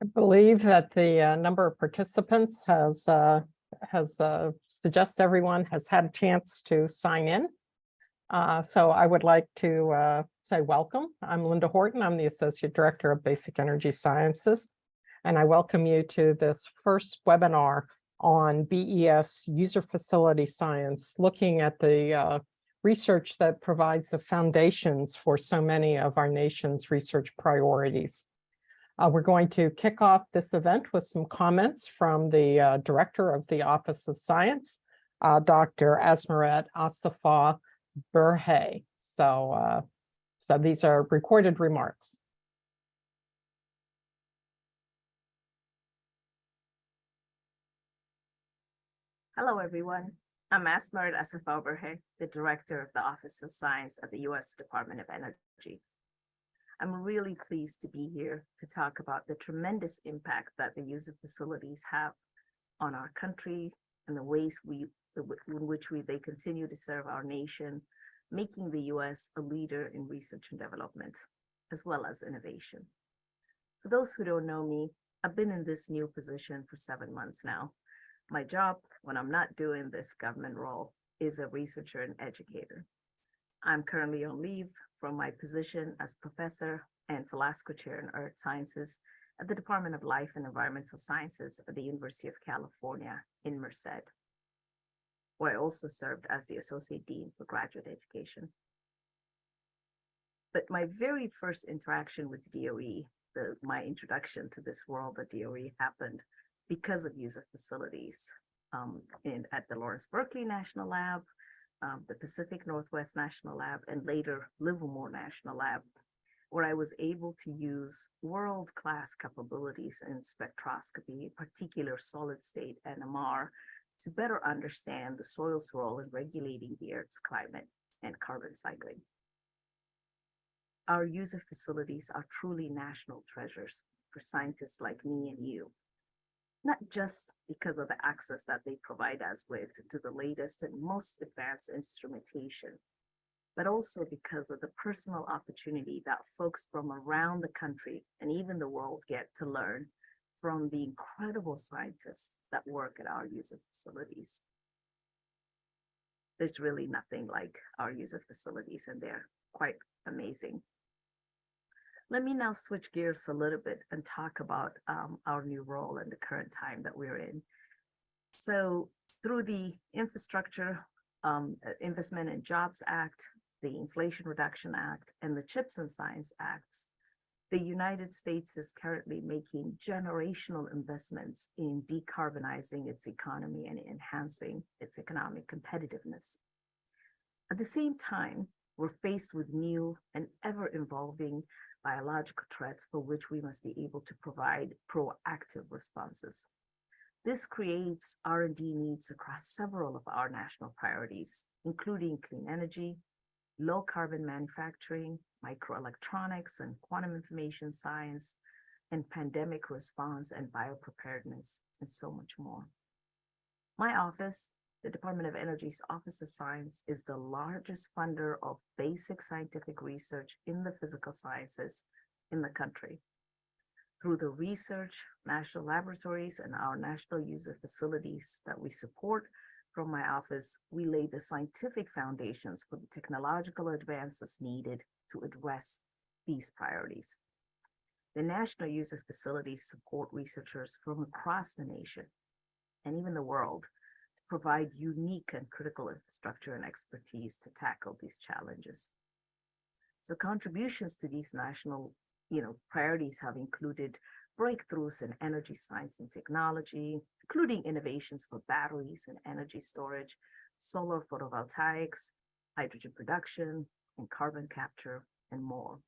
I believe that the number of participants has suggests everyone has had a chance to sign in. So I would like to say welcome. I'm Linda Horton. I'm the Associate Director of Basic Energy Sciences, and I welcome you to this first webinar on BES user facility science, looking at the research that provides the foundations for so many of our nation's research priorities. We're going to kick off this event with some comments from the Director of the Office of Science, Dr. Asmaret Asafah Berhe. So these are recorded remarks. Hello, everyone. I'm Asmaret Asafah Berhe, the Director of the Office of Science at the U.S. Department of Energy. I'm really pleased to be here to talk about the tremendous impact that the user facilities have on our country and the ways in which they continue to serve our nation, making the U.S. a leader in research and development, as well as innovation. For those who don't know me, I've been in this new position for 7 months now. My job, when I'm not doing this government role, is a researcher and educator. I'm currently on leave from my position as professor and Velasco Chair in Earth Sciences at the Department of Life and Environmental Sciences at the University of California in Merced, where I also served as the Associate Dean for Graduate Education. But my very first interaction with DOE, my introduction to this world at DOE, happened because of user facilities at the Lawrence Berkeley National Lab, the Pacific Northwest National Lab, and later Livermore National Lab, where I was able to use world-class capabilities in spectroscopy, particular solid-state NMR, to better understand the soil's role in regulating the Earth's climate and carbon cycling. Our user facilities are truly national treasures for scientists like me and you, not just because of the access that they provide us with to the latest and most advanced instrumentation, but also because of the personal opportunity that folks from around the country and even the world get to learn from the incredible scientists that work at our user facilities. There's really nothing like our user facilities, and they're quite amazing. Let me now switch gears a little bit and talk about our new role and the current time that we're in. So through the Infrastructure Investment and Jobs Act, the Inflation Reduction Act, and the CHIPS and Science Acts, the United States is currently making generational investments in decarbonizing its economy and enhancing its economic competitiveness. At the same time, we're faced with new and ever-evolving biological threats for which we must be able to provide proactive responses. This creates R&D needs across several of our national priorities, including clean energy, low carbon manufacturing, microelectronics and quantum information science, and pandemic response and biopreparedness, and so much more. My office, the Department of Energy's Office of Science, is the largest funder of basic scientific research in the physical sciences in the country. Through the research, national laboratories, and our national user facilities that we support from my office, we lay the scientific foundations for the technological advances needed to address these priorities. The national user facilities support researchers from across the nation and even the world, provide unique and critical infrastructure and expertise to tackle these challenges. So contributions to these national priorities have included breakthroughs in energy science and technology, including innovations for batteries and energy storage, solar photovoltaics, hydrogen production, and carbon capture, and more.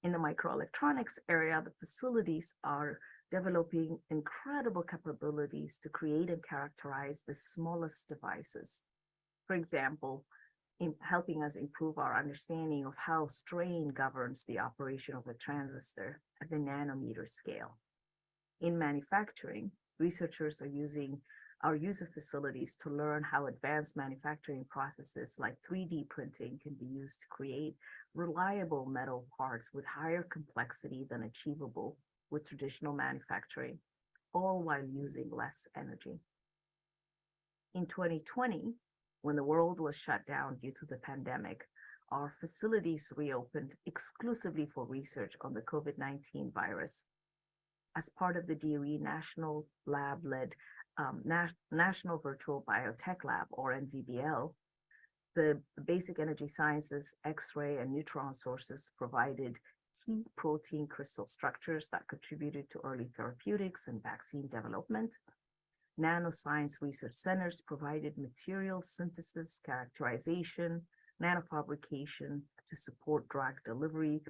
In the microelectronics area, the facilities are developing incredible capabilities to create and characterize the smallest devices. For example, in helping us improve our understanding of how strain governs the operation of a transistor at the nanometer scale. In manufacturing, researchers are using our user facilities to learn how advanced manufacturing processes like 3D printing can be used to create reliable metal parts with higher complexity than achievable with traditional manufacturing, all while using less energy. In 2020, when the world was shut down due to the pandemic, our facilities reopened exclusively for research on the COVID-19 virus. As part of the DOE National Lab-led National Virtual Biotech Lab, or NVBL, the Basic Energy Sciences X-ray and neutron sources provided key protein crystal structures that contributed to early therapeutics and vaccine development. Nanoscience research centers provided material synthesis, characterization, nanofabrication to support drug delivery,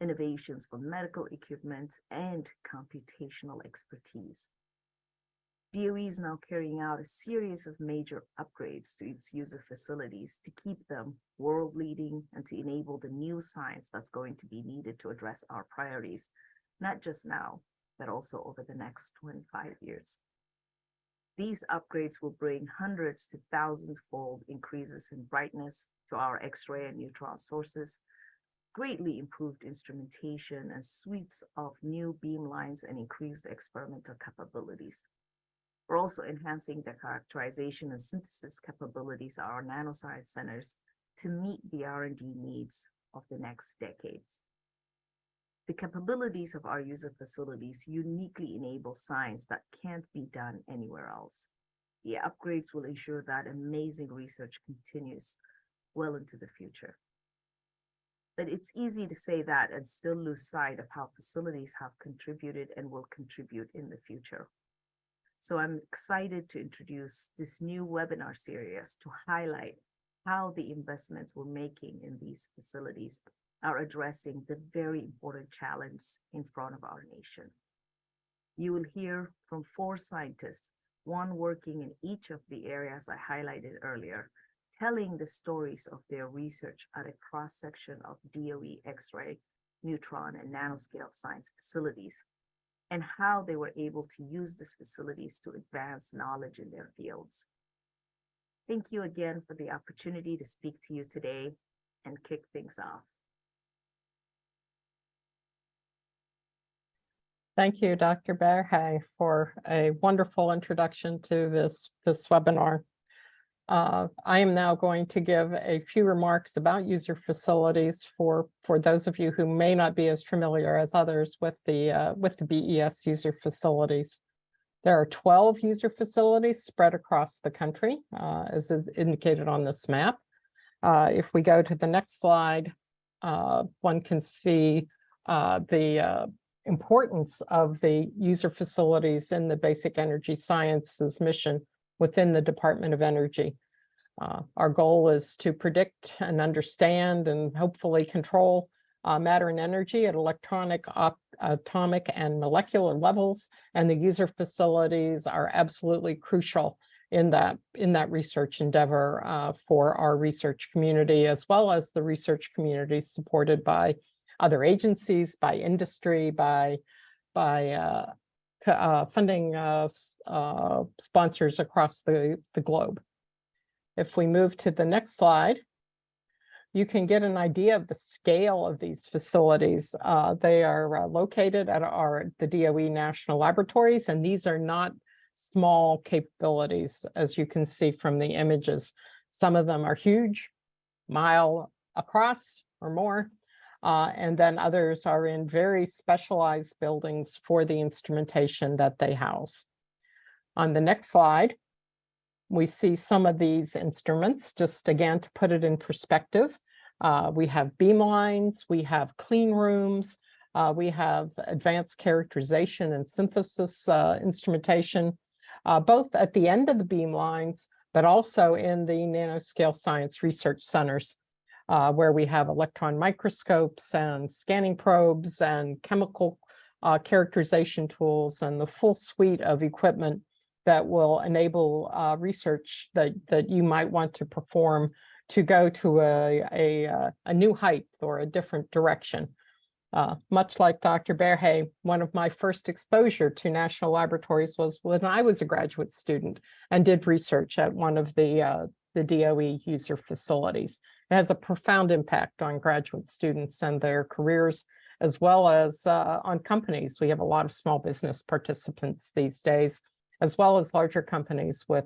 innovations for medical equipment, and computational expertise. DOE is now carrying out a series of major upgrades to its user facilities to keep them world-leading and to enable the new science that's going to be needed to address our priorities, not just now, but also over the next 25 years. These upgrades will bring hundreds to thousands-fold increases in brightness to our X-ray and neutron sources, greatly improved instrumentation and suites of new beamlines, and increased experimental capabilities. We're also enhancing the characterization and synthesis capabilities of our nanoscience centers to meet the R&D needs of the next decades. The capabilities of our user facilities uniquely enable science that can't be done anywhere else. The upgrades will ensure that amazing research continues well into the future. But it's easy to say that and still lose sight of how facilities have contributed and will contribute in the future. So I'm excited to introduce this new webinar series to highlight how the investments we're making in these facilities are addressing the very important challenge in front of our nation. You will hear from 4 scientists, one working in each of the areas I highlighted earlier, telling the stories of their research at a cross-section of DOE X-ray, neutron, and nanoscale science facilities, and how they were able to use these facilities to advance knowledge in their fields. Thank you again for the opportunity to speak to you today and kick things off. Thank you, Dr. Berhe, for a wonderful introduction to this webinar. I am now going to give a few remarks about user facilities for those of you who may not be as familiar as others with the BES user facilities. There are 12 user facilities spread across the country, as is indicated on this map. If we go to the next slide, one can see the importance of the user facilities in the basic energy sciences mission within the Department of Energy. Our goal is to predict and understand and hopefully control matter and energy at electronic, atomic, and molecular levels, and the user facilities are absolutely crucial in that research endeavor for our research community, as well as the research community supported by other agencies, by industry, by funding sponsors across the globe. If we move to the next slide, you can get an idea of the scale of these facilities. They are located at the DOE National Laboratories, and these are not small capabilities, as you can see from the images. Some of them are huge, mile across or more, and then others are in very specialized buildings for the instrumentation that they house. On the next slide, we see some of these instruments, just again to put it in perspective. We have beamlines, we have clean rooms, we have advanced characterization and synthesis instrumentation, both at the end of the beamlines, but also in the nanoscale science research centers, where we have electron microscopes and scanning probes and chemical characterization tools and the full suite of equipment that will enable research that you might want to perform to go to a new height or a different direction. Much like Dr. Berhe, one of my first exposure to national laboratories was when I was a graduate student and did research at one of the DOE user facilities. It has a profound impact on graduate students and their careers, as well as on companies. We have a lot of small business participants these days, as well as larger companies with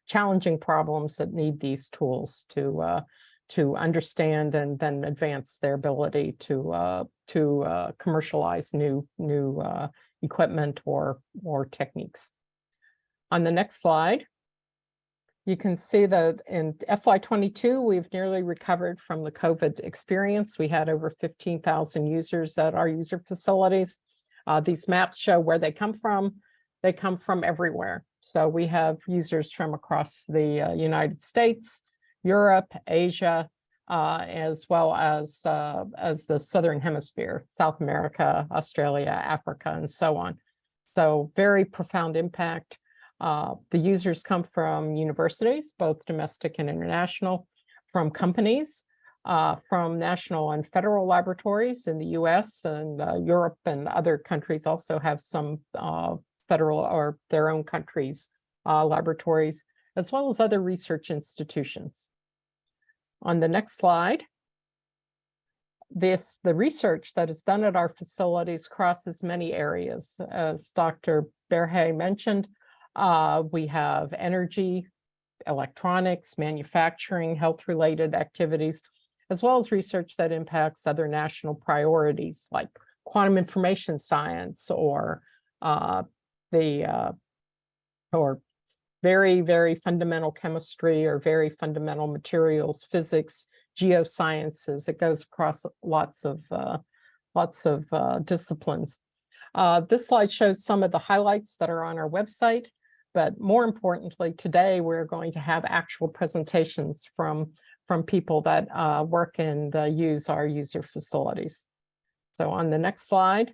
challenging problems that need these tools to understand and then advance their ability to commercialize new equipment or techniques. On the next slide, you can see that in FY22, we've nearly recovered from the COVID experience. We had over 15,000 users at our user facilities. These maps show where they come from. They come from everywhere. So we have users from across the United States, Europe, Asia, as well as the Southern Hemisphere, South America, Australia, Africa, and so on. So very profound impact. The users come from universities, both domestic and international, from companies, from national and federal laboratories in the US and Europe, and other countries also have some federal or their own countries' laboratories, as well as other research institutions. On the next slide, the research that is done at our facilities crosses many areas. As Dr. Berhe mentioned, we have energy, electronics, manufacturing, health-related activities, as well as research that impacts other national priorities like quantum information science or very, very fundamental chemistry or very fundamental materials, physics, geosciences. It goes across lots of disciplines. This slide shows some of the highlights that are on our website, but more importantly, today we're going to have actual presentations from people that work and use our user facilities. So on the next slide,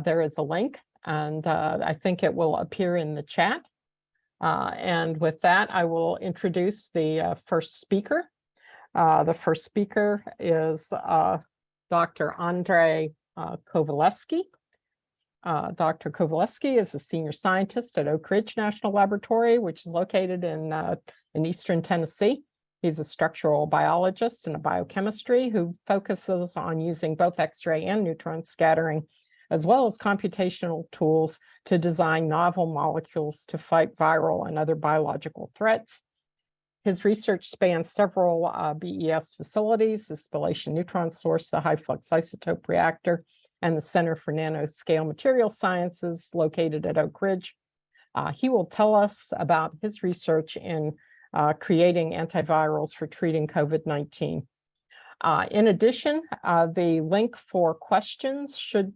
there is a link, and I think it will appear in the chat. And with that, I will introduce the first speaker. The first speaker is Dr. Andrei Kovalevsky. Dr. Kovalevsky is a senior scientist at Oak Ridge National Laboratory, which is located in eastern Tennessee. He's a structural biologist and a biochemistry who focuses on using both X-ray and neutron scattering, as well as computational tools to design novel molecules to fight viral and other biological threats. His research spans several BES facilities, the spallation neutron source, the high flux isotope reactor, and the Center for Nanoscale Material Sciences located at Oak Ridge. He will tell us about his research in creating antivirals for treating COVID-19. In addition, the link for questions should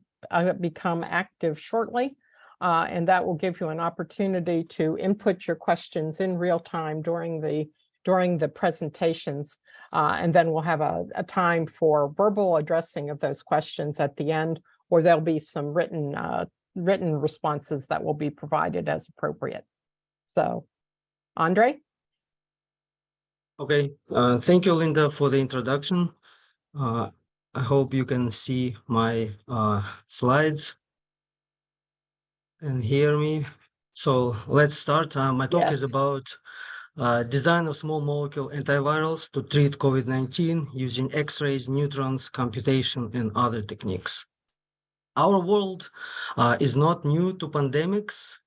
become active shortly, and that will give you an opportunity to input your questions in real time during the presentations, and then we'll have a time for verbal addressing of those questions at the end, or there'll be some written responses that will be provided as appropriate. So, Andre? Okay, thank you, Linda, for the introduction. I hope you can see my slides and hear me. So let's start. My talk is about design of small molecule antivirals to treat COVID-19 using X-rays, neutrons, computation, and other techniques. Our world is not new to pandemics.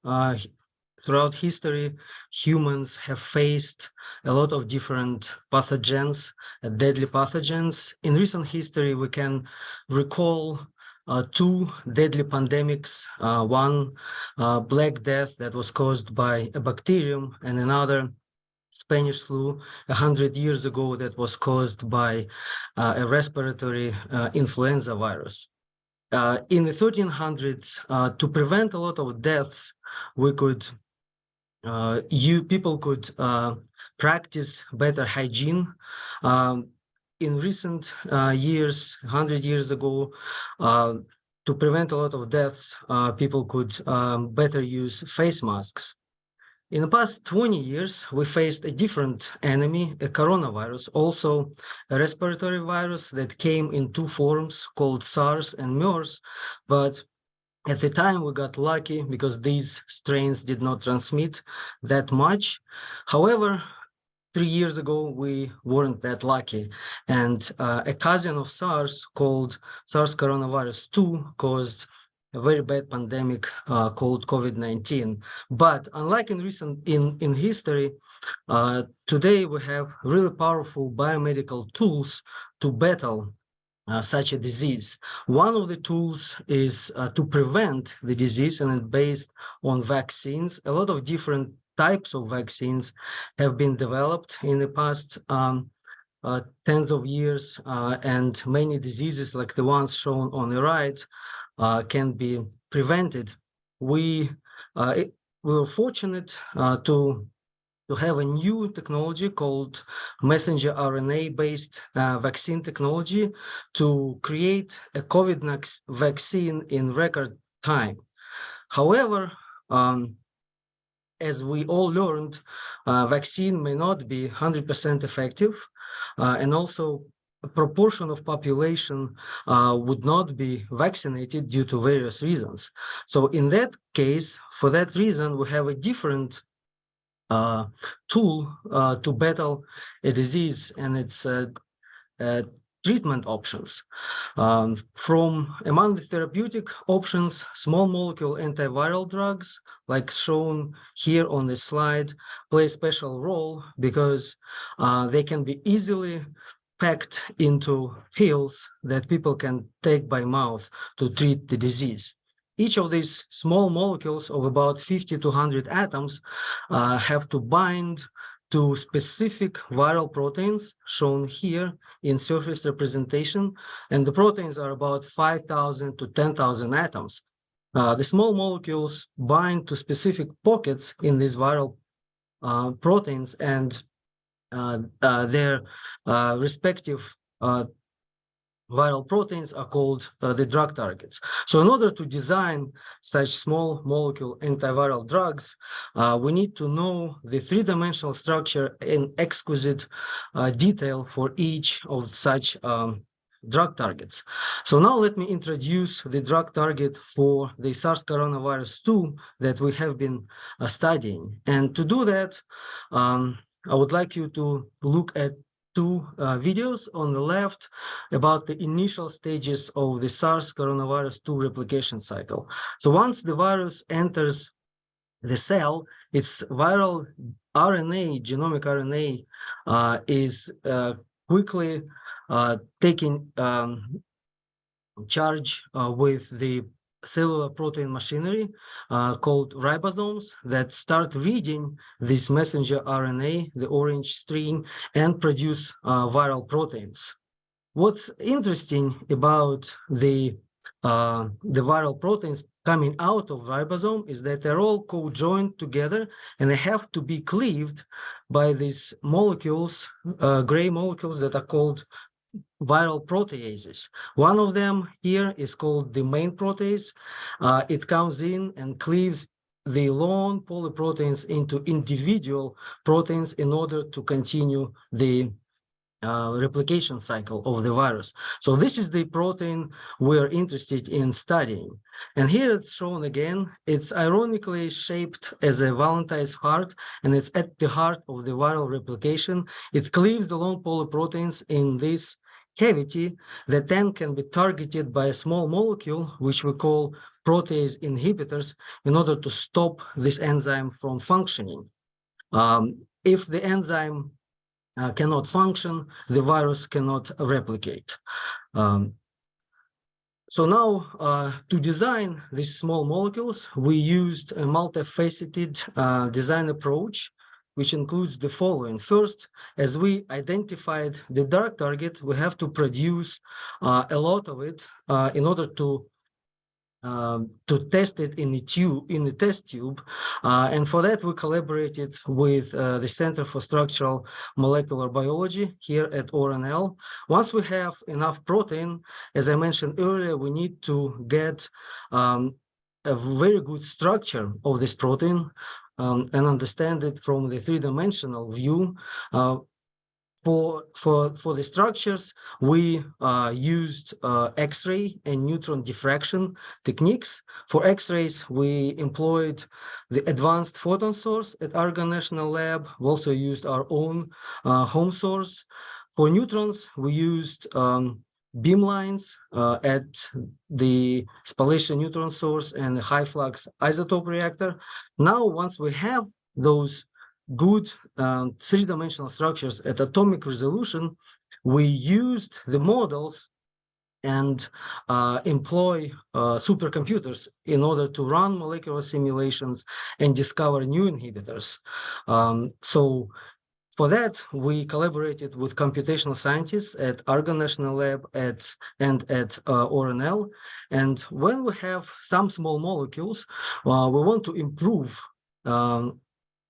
Throughout history, humans have faced a lot of different pathogens, deadly pathogens. In recent history, we can recall two deadly pandemics, one Black Death that was caused by a bacterium, and another Spanish flu 100 years ago that was caused by a respiratory influenza virus. In the 1300s, to prevent a lot of deaths, we could people could practice better hygiene. In recent years, 100 years ago, to prevent a lot of deaths, people could better use face masks. In the past 20 years, we faced a different enemy, a coronavirus, also a respiratory virus that came in two forms called SARS and MERS, but at the time, we got lucky because these strains did not transmit that much. However, 3 years ago, we weren't that lucky. And a cousin of SARS called SARS coronavirus 2 caused a very bad pandemic called COVID-19. But unlike in history, today we have really powerful biomedical tools to battle such a disease. One of the tools is to prevent the disease, and it's based on vaccines. A lot of different types of vaccines have been developed in the past tens of years, and many diseases like the ones shown on the right can be prevented. We were fortunate to have a new technology called messenger RNA-based vaccine technology to create a COVID vaccine in record time. However, as we all learned, vaccine may not be 100% effective, and also a proportion of population would not be vaccinated due to various reasons. So in that case, for that reason, we have a different tool to battle a disease, and it's treatment options. From among the therapeutic options, small molecule antiviral drugs, like shown here on the slide, play a special role because they can be easily packed into pills that people can take by mouth to treat the disease. Each of these small molecules of about 50 to 100 atoms have to bind to specific viral proteins shown here in surface representation, and the proteins are about 5,000 to 10,000 atoms. The small molecules bind to specific pockets in these viral proteins, and their respective viral proteins are called the drug targets. So in order to design such small molecule antiviral drugs, we need to know the three-dimensional structure in exquisite detail for each of such drug targets. So now let me introduce the drug target for the SARS coronavirus 2 that we have been studying. And to do that, I would like you to look at two videos on the left about the initial stages of the SARS coronavirus 2 replication cycle. So once the virus enters the cell, its viral RNA, genomic RNA, is quickly taking charge with the cellular protein machinery called ribosomes that start reading this messenger RNA, the orange string, and produce viral proteins. What's interesting about the viral proteins coming out of ribosome is that they're all co-joined together, and they have to be cleaved by these molecules, gray molecules that are called viral proteases. One of them here is called the main protease. It comes in and cleaves the long polyproteins into individual proteins in order to continue the replication cycle of the virus. So this is the protein we're interested in studying. And here it's shown again. It's ironically shaped as a Valentine's heart, and it's at the heart of the viral replication. It cleaves the long polyproteins in this cavity that then can be targeted by a small molecule, which we call protease inhibitors, in order to stop this enzyme from functioning. If the enzyme cannot function, the virus cannot replicate. So now, to design these small molecules, we used a multifaceted design approach, which includes the following. First, as we identified the drug target, we have to produce a lot of it in order to test it in the test tube, and for that we collaborated with the Center for Structural Molecular Biology here at ORNL. Once we have enough protein, as I mentioned earlier, we need to get a very good structure of this protein and understand it from the three-dimensional view. For the structures, we used X-ray and neutron diffraction techniques. For X-rays, we employed the advanced photon source at Argonne National Lab. We also used our own home source. For neutrons, we used beam lines at the spallation neutron source and the high flux isotope reactor. Now, once we have those good three-dimensional structures at atomic resolution, we used the models and employ supercomputers in order to run molecular simulations and discover new inhibitors. So for that, we collaborated with computational scientists at Argonne National Lab and at ORNL. And when we have some small molecules, we want to improve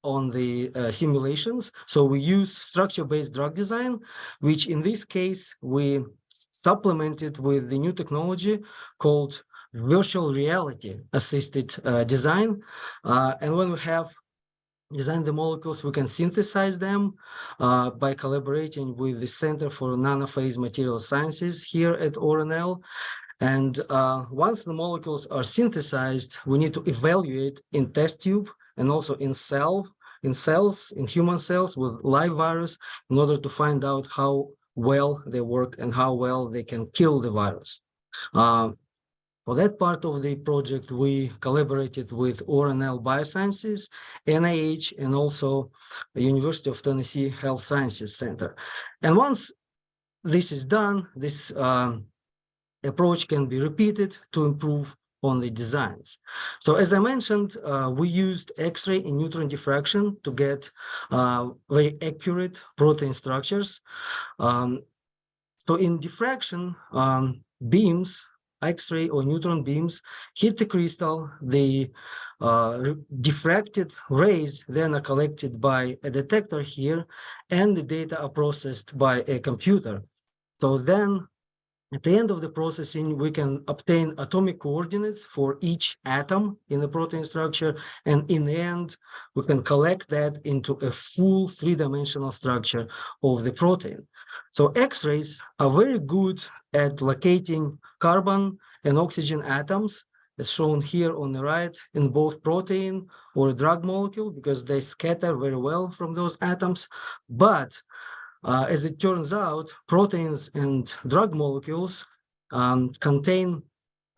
on the simulations. So we use structure-based drug design, which in this case, we supplemented with the new technology called virtual reality assisted design. And when we have designed the molecules, we can synthesize them by collaborating with the Center for Nanophase Material Sciences here at ORNL. And once the molecules are synthesized, we need to evaluate in test tube and also in cells, in human cells with live virus in order to find out how well they work and how well they can kill the virus. For that part of the project, we collaborated with ORNL Biosciences, NIH, and also the University of Tennessee Health Sciences Center. And once this is done, this approach can be repeated to improve on the designs. So as I mentioned, we used X-ray and neutron diffraction to get very accurate protein structures. So in diffraction, beams, X-ray or neutron beams hit the crystal, the diffracted rays then are collected by a detector here, and the data are processed by a computer. So then at the end of the processing, we can obtain atomic coordinates for each atom in the protein structure. And in the end, we can collect that into a full three-dimensional structure of the protein. So X-rays are very good at locating carbon and oxygen atoms, as shown here on the right, in both protein or a drug molecule, because they scatter very well from those atoms. But as it turns out, proteins and drug molecules contain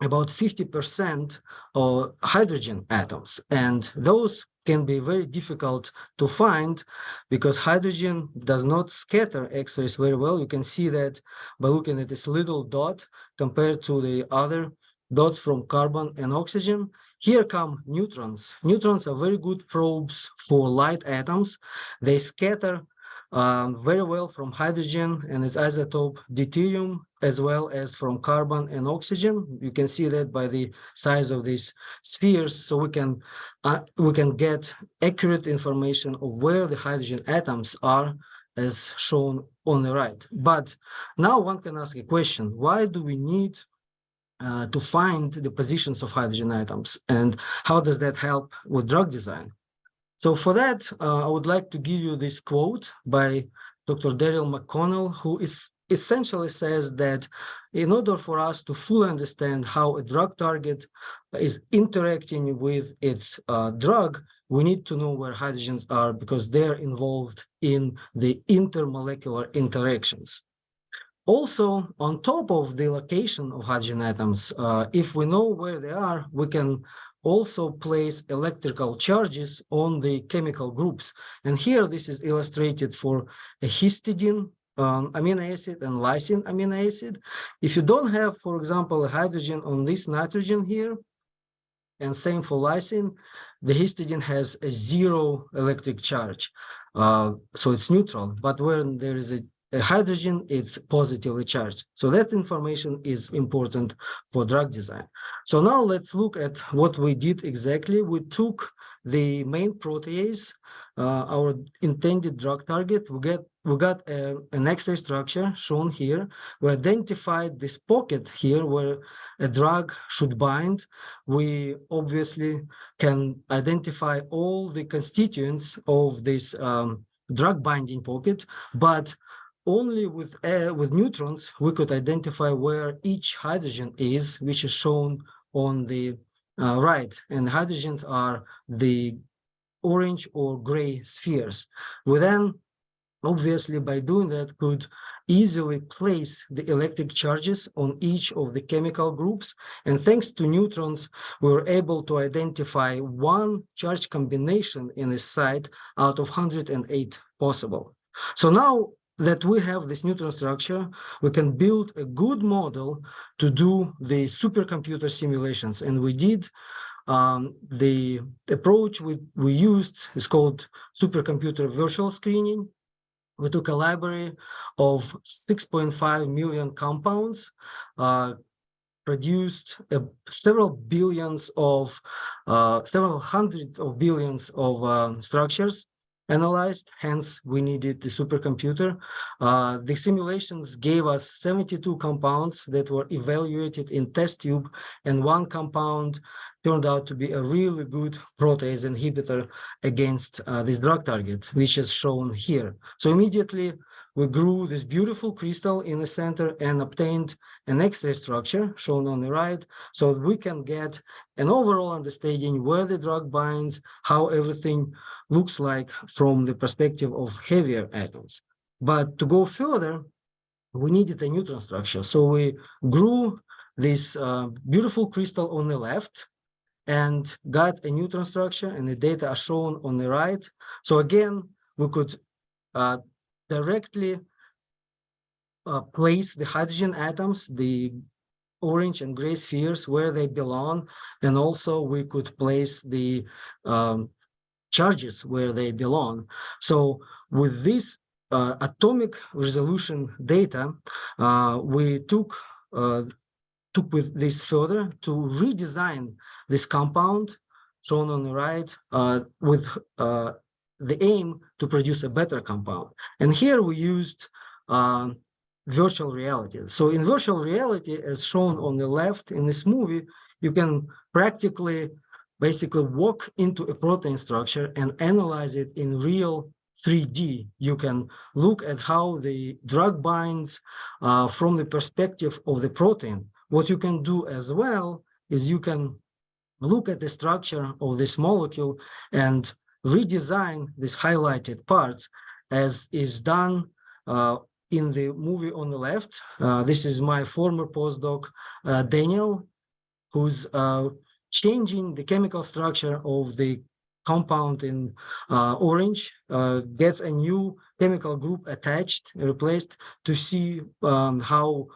about 50% of hydrogen atoms, and those can be very difficult to find because hydrogen does not scatter X-rays very well. You can see that by looking at this little dot compared to the other dots from carbon and oxygen. Here come neutrons. Neutrons are very good probes for light atoms. They scatter very well from hydrogen and its isotope deuterium, as well as from carbon and oxygen. You can see that by the size of these spheres. So we can get accurate information of where the hydrogen atoms are, as shown on the right. But now one can ask a question: why do we need to find the positions of hydrogen atoms, and how does that help with drug design? So for that, I would like to give you this quote by Dr. Daryl McConnell, who essentially says that in order for us to fully understand how a drug target is interacting with its drug, we need to know where hydrogens are because they're involved in the intermolecular interactions. Also, on top of the location of hydrogen atoms, if we know where they are, we can also place electrical charges on the chemical groups. And here, this is illustrated for a histidine amino acid and lysine amino acid. If you don't have, for example, a hydrogen on this nitrogen here, and same for lysine, the histidine has a 0 electric charge. So it's neutral, but when there is a hydrogen, it's positively charged. So that information is important for drug design. So now let's look at what we did exactly. We took the main protease, our intended drug target. We got an X-ray structure shown here. We identified this pocket here where a drug should bind. We obviously can identify all the constituents of this drug binding pocket, but only with neutrons, we could identify where each hydrogen is, which is shown on the right. And hydrogens are the orange or gray spheres. We then, obviously, by doing that, could easily place the electric charges on each of the chemical groups. And thanks to neutrons, we were able to identify one charge combination in a site out of 108 possible. So now that we have this neutron structure, we can build a good model to do the supercomputer simulations. And we did. The approach we used is called supercomputer virtual screening. We took a library of 6.5 million compounds, produced several hundreds of billions of structures analyzed, hence we needed the supercomputer. The simulations gave us 72 compounds that were evaluated in test tube, and one compound turned out to be a really good protease inhibitor against this drug target, which is shown here. So immediately we grew this beautiful crystal in the center and obtained an X-ray structure shown on the right, so we can get an overall understanding where the drug binds, how everything looks like from the perspective of heavier atoms. But to go further, we needed a neutron structure. So we grew this beautiful crystal on the left and got a neutron structure, and the data are shown on the right. So again, we could directly place the hydrogen atoms, the orange and gray spheres, where they belong, and also we could place the charges where they belong. So with this atomic resolution data, we took with this further to redesign this compound shown on the right with the aim to produce a better compound. And here we used virtual reality. So in virtual reality, as shown on the left in this movie, you can practically basically walk into a protein structure and analyze it in real 3D. You can look at how the drug binds from the perspective of the protein. What you can do as well is you can look at the structure of this molecule and redesign these highlighted parts, as is done in the movie on the left. This is my former postdoc, Daniel, who's changing the chemical structure of the compound in orange, gets a new chemical group attached, replaced, to see how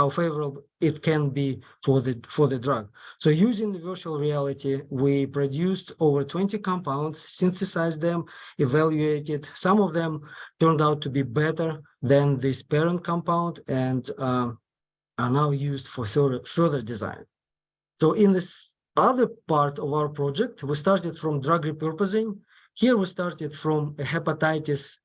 favorable it can be for the drug. So using the virtual reality, we produced over 20 compounds, synthesized them, evaluated. Some of them turned out to be better than this parent compound and are now used for further design. So in this other part of our project, we started from drug repurposing. Here we started from hepatitis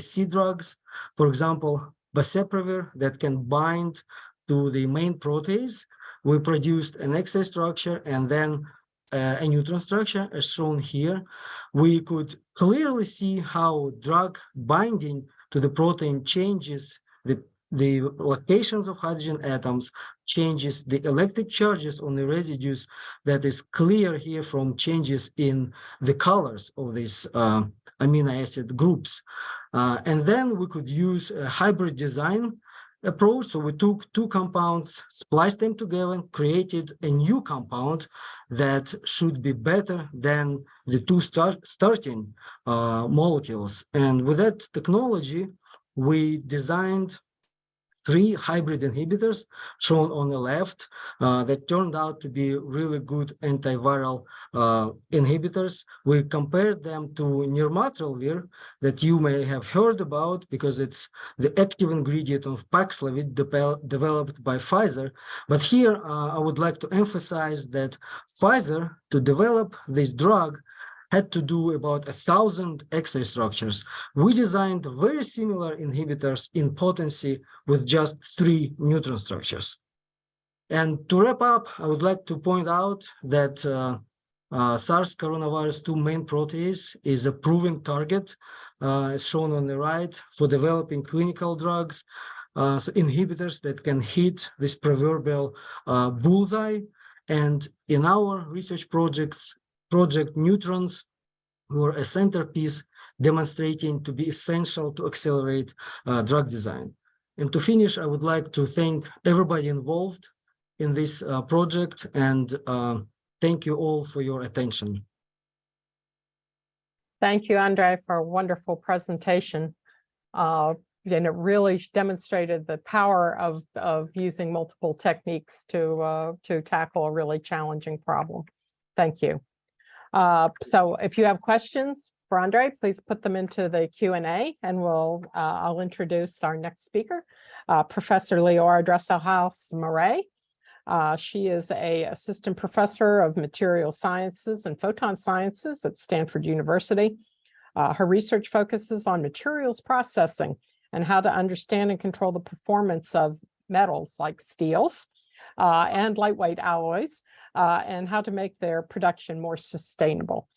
C drugs, for example, Biopreparedness, that can bind to the main protease. We produced an X-ray structure and then a neutron structure, as shown here. We could clearly see how drug binding to the protein changes the locations of hydrogen atoms, changes the electric charges on the residues. That is clear here from changes in the colors of these amino acid groups. And then we could use a hybrid design approach. So we took two compounds, spliced them together, created a new compound that should be better than the two starting molecules. And with that technology, we designed 3 hybrid inhibitors shown on the left that turned out to be really good antiviral inhibitors. We compared them to nirmatrelvir that you may have heard about because it's the active ingredient of Paxlovid developed by Pfizer. But here I would like to emphasize that Pfizer, to develop this drug, had to do about 1,000 X-ray structures. We designed very similar inhibitors in potency with just 3 neutron structures. And to wrap up, I would like to point out that SARS coronavirus 2 main protease is a proven target as shown on the right, for developing clinical drugs, so inhibitors that can hit this proverbial bullseye. And in our research project neutrons were a centerpiece, demonstrating to be essential to accelerate drug design. And to finish, I would like to thank everybody involved in this project, and thank you all for your attention. Thank you, Andrei, for a wonderful presentation. And it really demonstrated the power of using multiple techniques to tackle a really challenging problem. Thank you. So if you have questions for Andrei, please put them into the Q&A, and I'll introduce our next speaker, Professor Leora Dresselhaus-Moret. She is an assistant professor of material sciences and photon sciences at Stanford University. Her research focuses on materials processing and how to understand and control the performance of metals like steels and lightweight alloys, and how to make their production more sustainable.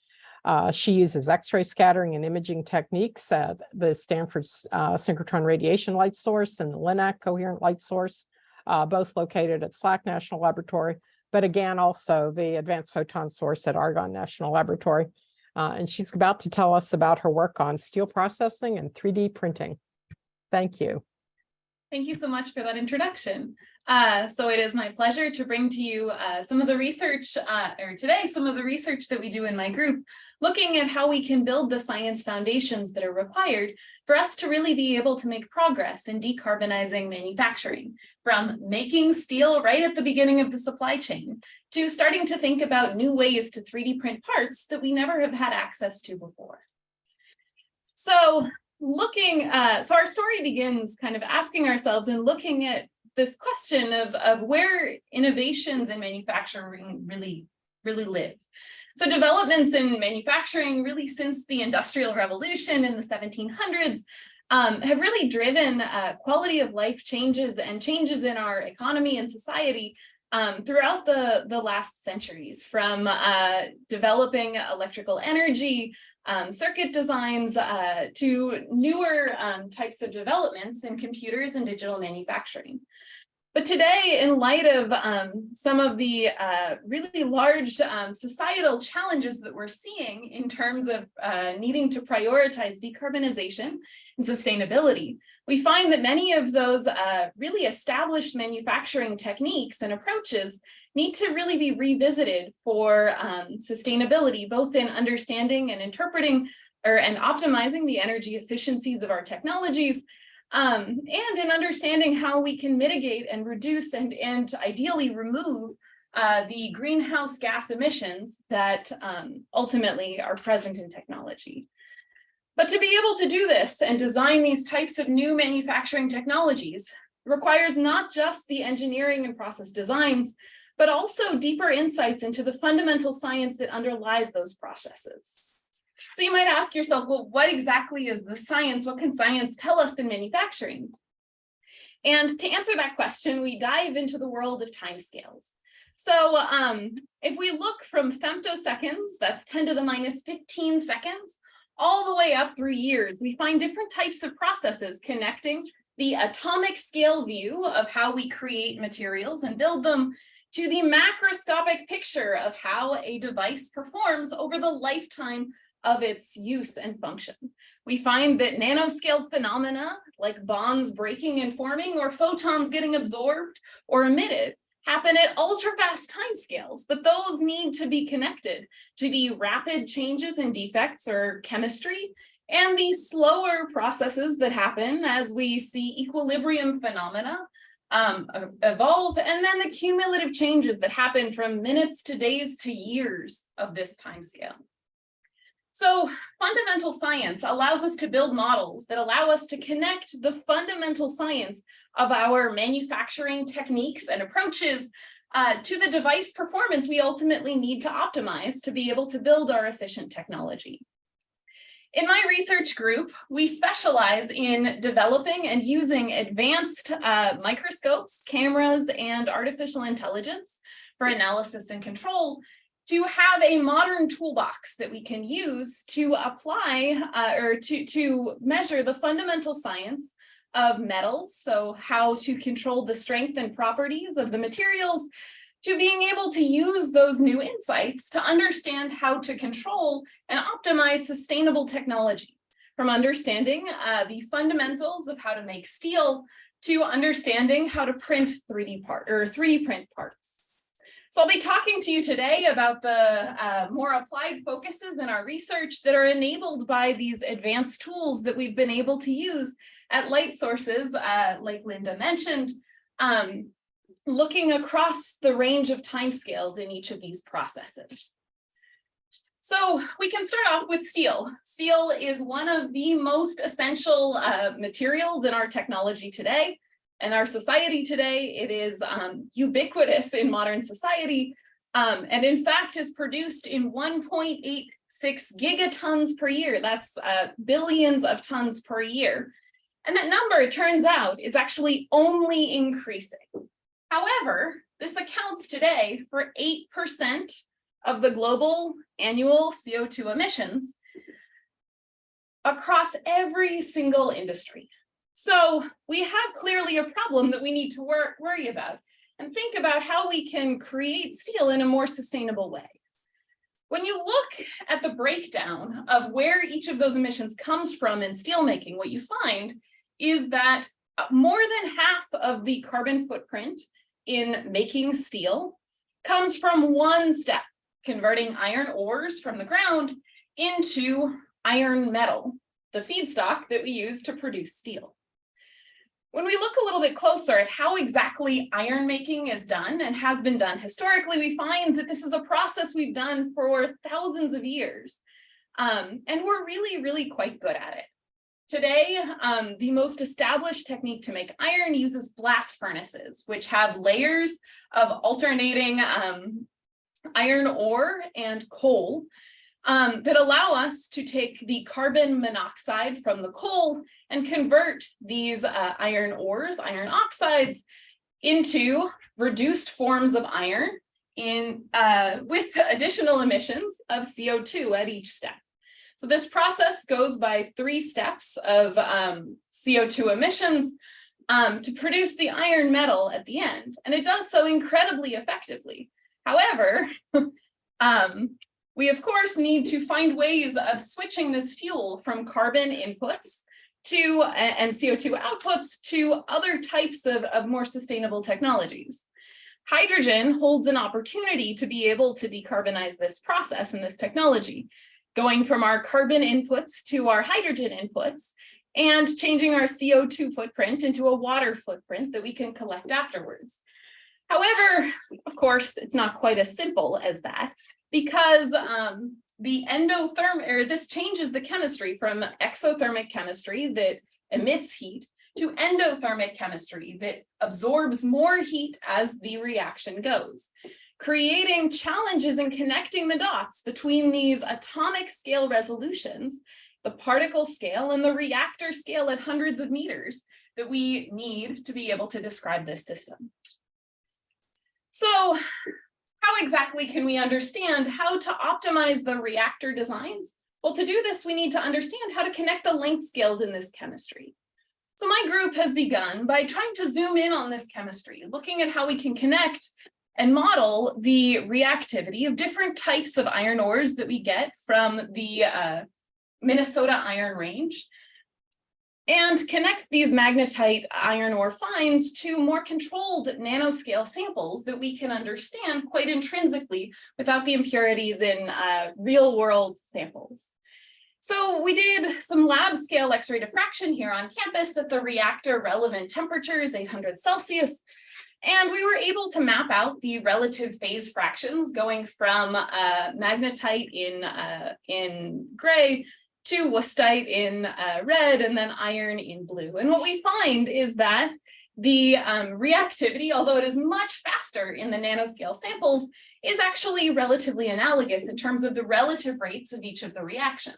She uses X-ray scattering and imaging techniques at the Stanford synchrotron radiation light source and the LINAC coherent light source, both located at SLAC National Laboratory, but again, also the Advanced Photon Source at Argonne National Laboratory. And she's about to tell us about her work on steel processing and 3D printing. Thank you. Thank you so much for that introduction. So it is my pleasure to bring to you some of the research, or today, some of the research that we do in my group, looking at how we can build the science foundations that are required for us to really be able to make progress in decarbonizing manufacturing, from making steel right at the beginning of the supply chain to starting to think about new ways to 3D print parts that we never have had access to before. So so our story begins kind of asking ourselves and looking at this question of where innovations in manufacturing really live. So developments in manufacturing really since the Industrial Revolution in the 1700s have really driven quality of life changes and changes in our economy and society throughout the last centuries, from developing electrical energy, circuit designs, to newer types of developments in computers and digital manufacturing. But today, in light of some of the really large societal challenges that we're seeing in terms of needing to prioritize decarbonization and sustainability, we find that many of those really established manufacturing techniques and approaches need to really be revisited for sustainability, both in understanding and interpreting and optimizing the energy efficiencies of our technologies, and in understanding how we can mitigate and reduce and ideally remove the greenhouse gas emissions that ultimately are present in technology. But to be able to do this and design these types of new manufacturing technologies requires not just the engineering and process designs, but also deeper insights into the fundamental science that underlies those processes. So you might ask yourself, well, what exactly is the science? What can science tell us in manufacturing? And to answer that question, we dive into the world of timescales. So if we look from femtoseconds, that's 10 to the minus 15 seconds, all the way up through years, we find different types of processes connecting the atomic scale view of how we create materials and build them to the macroscopic picture of how a device performs over the lifetime of its use and function. We find that nanoscale phenomena like bonds breaking and forming, or photons getting absorbed or emitted, happen at ultra-fast timescales, but those need to be connected to the rapid changes in defects or chemistry and the slower processes that happen as we see equilibrium phenomena evolve, and then the cumulative changes that happen from minutes to days to years of this timescale. So fundamental science allows us to build models that allow us to connect the fundamental science of our manufacturing techniques and approaches to the device performance we ultimately need to optimize to be able to build our efficient technology. In my research group, we specialize in developing and using advanced microscopes, cameras, and artificial intelligence for analysis and control to have a modern toolbox that we can use to apply or to measure the fundamental science of metals, so how to control the strength and properties of the materials, to being able to use those new insights to understand how to control and optimize sustainable technology, from understanding the fundamentals of how to make steel to understanding how to print 3D print parts. So I'll be talking to you today about the more applied focuses in our research that are enabled by these advanced tools that we've been able to use at light sources, like Linda mentioned, looking across the range of timescales in each of these processes. So we can start off with steel. Steel is one of the most essential materials in our technology today and our society today. It is ubiquitous in modern society, and in fact is produced in 1.86 gigatons per year. That's billions of tons per year. And that number, it turns out, is actually only increasing. However, this accounts today for 8% of the global annual CO2 emissions across every single industry. So we have clearly a problem that we need to worry about and think about how we can create steel in a more sustainable way. When you look at the breakdown of where each of those emissions comes from in steelmaking, what you find is that more than half of the carbon footprint in making steel comes from one step, converting iron ores from the ground into iron metal, the feedstock that we use to produce steel. When we look a little bit closer at how exactly iron making is done and has been done historically, we find that this is a process we've done for thousands of years. And we're really, really quite good at it. Today, the most established technique to make iron uses blast furnaces, which have layers of alternating iron ore and coal that allow us to take the carbon monoxide from the coal and convert these iron ores, iron oxides, into reduced forms of iron with additional emissions of CO2 at each step. So this process goes by 3 steps of CO2 emissions to produce the iron metal at the end, and it does so incredibly effectively. However, we of course need to find ways of switching this fuel from carbon inputs to and CO2 outputs to other types of more sustainable technologies. Hydrogen holds an opportunity to be able to decarbonize this process and this technology, going from our carbon inputs to our hydrogen inputs and changing our CO2 footprint into a water footprint that we can collect afterwards. However, of course, it's not quite as simple as that, because this changes the chemistry from exothermic chemistry that emits heat to endothermic chemistry that absorbs more heat as the reaction goes, creating challenges in connecting the dots between these atomic scale resolutions, the particle scale and the reactor scale at hundreds of meters that we need to be able to describe this system. So how exactly can we understand how to optimize the reactor designs? Well, to do this, we need to understand how to connect the length scales in this chemistry. So my group has begun by trying to zoom in on this chemistry, looking at how we can connect and model the reactivity of different types of iron ores that we get from the Minnesota Iron Range, and connect these magnetite iron ore finds to more controlled nanoscale samples that we can understand quite intrinsically without the impurities in real world samples. So we did some lab scale X-ray diffraction here on campus at the reactor relevant temperatures, 800 Celsius. And we were able to map out the relative phase fractions going from magnetite in gray to wustite in red, and then iron in blue. And what we find is that the reactivity, although it is much faster in the nanoscale samples, is actually relatively analogous in terms of the relative rates of each of the reactions.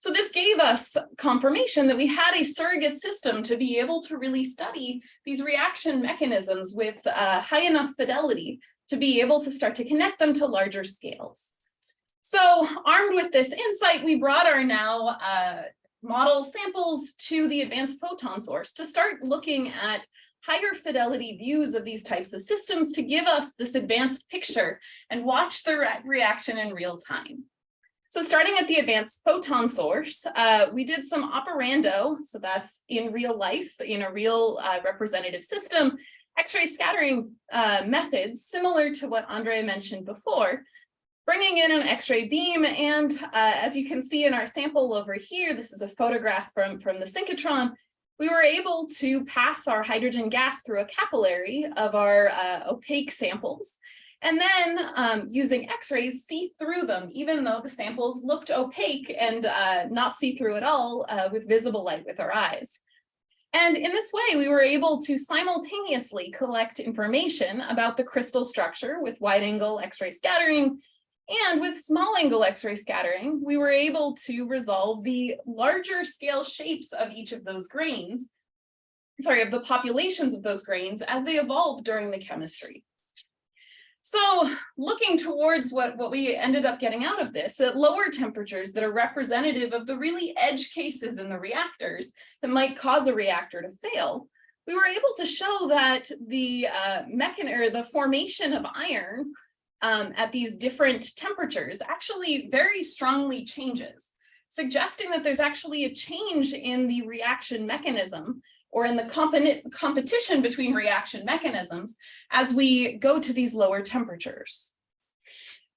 So this gave us confirmation that we had a surrogate system to be able to really study these reaction mechanisms with high enough fidelity to be able to start to connect them to larger scales. So armed with this insight, we brought our now model samples to the advanced photon source to start looking at higher fidelity views of these types of systems to give us this advanced picture and watch the reaction in real time. So starting at the advanced photon source, we did some operando, so that's in real life, in a real representative system, X-ray scattering methods, similar to what Andrea mentioned before, bringing in an X-ray beam. And as you can see in our sample over here, this is a photograph from the synchrotron, we were able to pass our hydrogen gas through a capillary of our opaque samples, and then using X-rays, see through them, even though the samples looked opaque and not see through at all with visible light with our eyes. And in this way, we were able to simultaneously collect information about the crystal structure with wide-angle X-ray scattering, and with small-angle X-ray scattering, we were able to resolve the larger scale shapes of each of those grains, of the populations of those grains as they evolved during the chemistry. So looking towards what we ended up getting out of this, at lower temperatures that are representative of the really edge cases in the reactors that might cause a reactor to fail, we were able to show that the formation of iron at these different temperatures actually very strongly changes, suggesting that there's actually a change in the reaction mechanism or in the competition between reaction mechanisms as we go to these lower temperatures.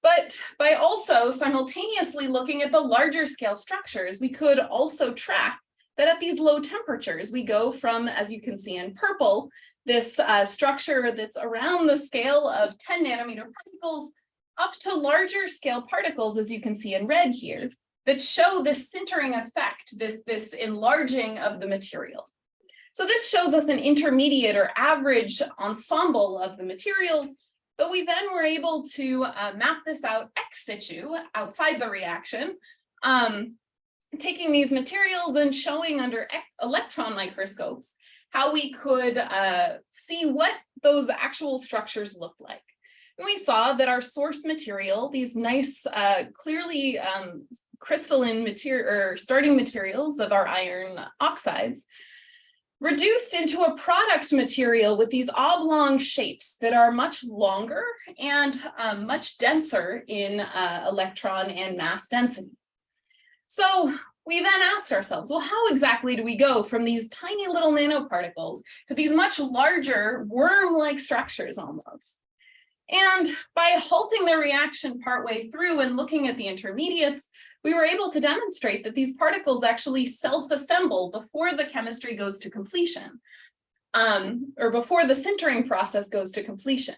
But by also simultaneously looking at the larger scale structures, we could also track that at these low temperatures, we go from, as you can see in purple, this structure that's around the scale of 10 nanometer particles up to larger scale particles, as you can see in red here, that show this sintering effect, this enlarging of the material. So this shows us an intermediate or average ensemble of the materials, but we then were able to map this out ex situ, outside the reaction, taking these materials and showing under electron microscopes how we could see what those actual structures looked like. And we saw that our source material, these nice, clearly crystalline material or starting materials of our iron oxides, reduced into a product material with these oblong shapes that are much longer and much denser in electron and mass density. So we then asked ourselves, well, how exactly do we go from these tiny little nanoparticles to these much larger worm-like structures almost? And by halting the reaction partway through and looking at the intermediates, we were able to demonstrate that these particles actually self-assemble before the chemistry goes to completion, or before the sintering process goes to completion.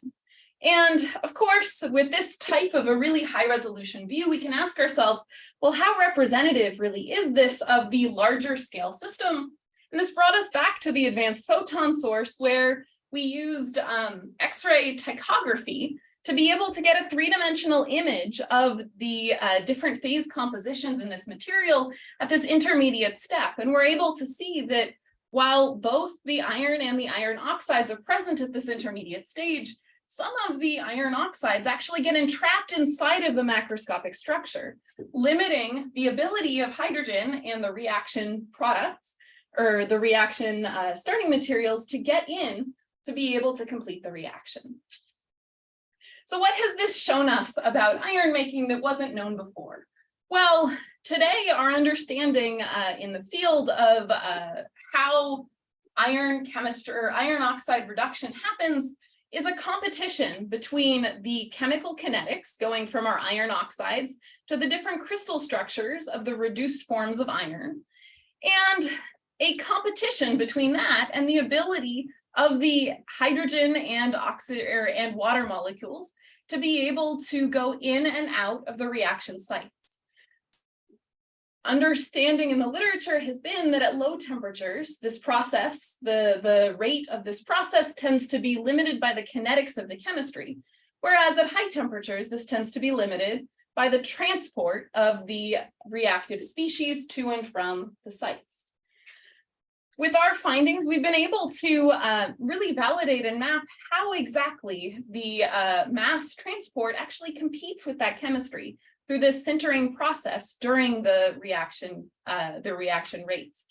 And of course, with this type of a really high resolution view, we can ask ourselves, well, how representative really is this of the larger scale system? And this brought us back to the advanced photon source, where we used X-ray tychography to be able to get a three-dimensional image of the different phase compositions in this material at this intermediate step. And we're able to see that while both the iron and the iron oxides are present at this intermediate stage, some of the iron oxides actually get entrapped inside of the macroscopic structure, limiting the ability of hydrogen and the reaction products, or the reaction starting materials, to get in to be able to complete the reaction. So what has this shown us about iron making that wasn't known before? Well, today our understanding in the field of how iron chemistry or iron oxide reduction happens is a competition between the chemical kinetics going from our iron oxides to the different crystal structures of the reduced forms of iron, and a competition between that and the ability of the hydrogen and oxygen and water molecules to be able to go in and out of the reaction sites. Understanding in the literature has been that at low temperatures, this process, the rate of this process tends to be limited by the kinetics of the chemistry, whereas at high temperatures, this tends to be limited by the transport of the reactive species to and from the sites. With our findings, we've been able to really validate and map how exactly the mass transport actually competes with that chemistry through this sintering process during the reaction rates.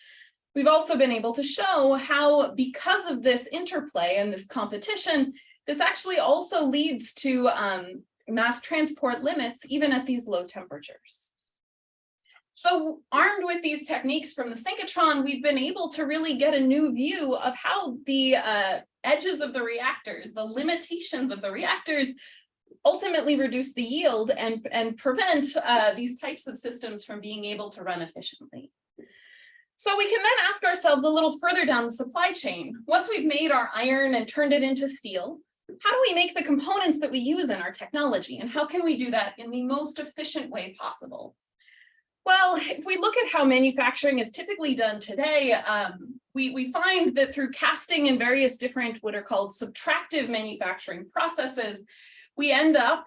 We've also been able to show how, because of this interplay and this competition, this actually also leads to mass transport limits even at these low temperatures. So armed with these techniques from the synchrotron, we've been able to really get a new view of how the edges of the reactors, the limitations of the reactors, ultimately reduce the yield and prevent these types of systems from being able to run efficiently. So we can then ask ourselves a little further down the supply chain. Once we've made our iron and turned it into steel, how do we make the components that we use in our technology? And how can we do that in the most efficient way possible? Well, if we look at how manufacturing is typically done today, we find that through casting and various different what are called subtractive manufacturing processes, we end up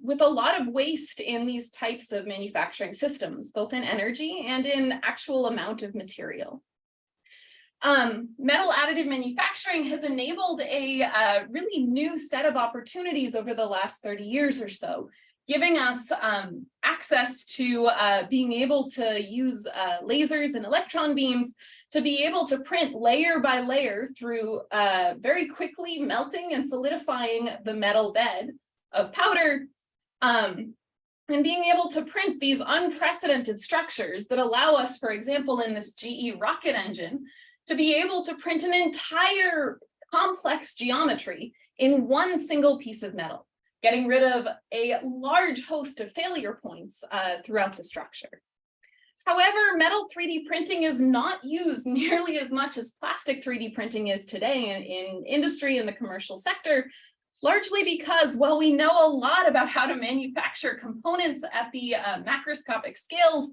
with a lot of waste in these types of manufacturing systems, both in energy and in actual amount of material. Metal additive manufacturing has enabled a really new set of opportunities over the last 30 years or so, giving us access to being able to use lasers and electron beams to be able to print layer by layer through very quickly melting and solidifying the metal bed of powder, and being able to print these unprecedented structures that allow us, for example, in this GE rocket engine, to be able to print an entire complex geometry in one single piece of metal, getting rid of a large host of failure points throughout the structure. However, metal 3D printing is not used nearly as much as plastic 3D printing is today in industry and the commercial sector, largely because while we know a lot about how to manufacture components at the macroscopic scales,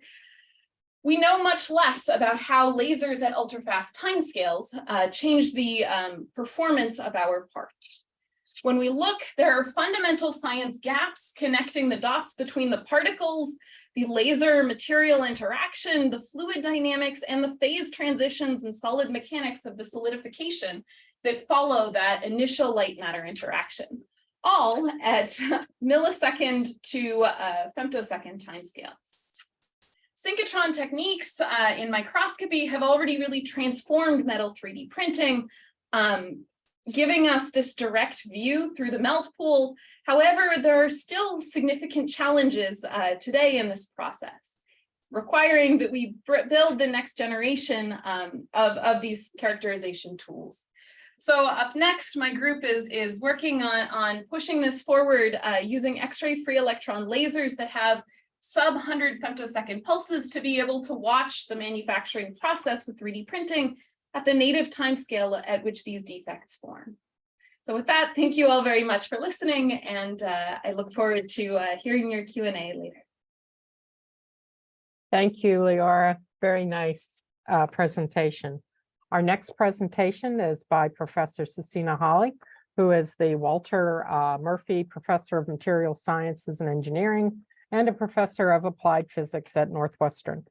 we know much less about how lasers at ultra-fast timescales change the performance of our parts. When we look, there are fundamental science gaps connecting the dots between the particles, the laser material interaction, the fluid dynamics, and the phase transitions and solid mechanics of the solidification that follow that initial light matter interaction, all at millisecond to femtosecond timescales. Synchrotron techniques in microscopy have already really transformed metal 3D printing, giving us this direct view through the melt pool. However, there are still significant challenges today in this process, requiring that we build the next generation of these characterization tools. So up next, my group is working on pushing this forward using X-ray free electron lasers that have sub-100 femtosecond pulses to be able to watch the manufacturing process with 3D printing at the native timescale at which these defects form. So with that, thank you all very much for listening, and I look forward to hearing your Q&A later. Thank you, Leora. Very nice presentation. Our next presentation is by Professor Cecina Hawley, who is the Walter Murphy Professor of Material Sciences and Engineering and a Professor of Applied Physics at Northwestern.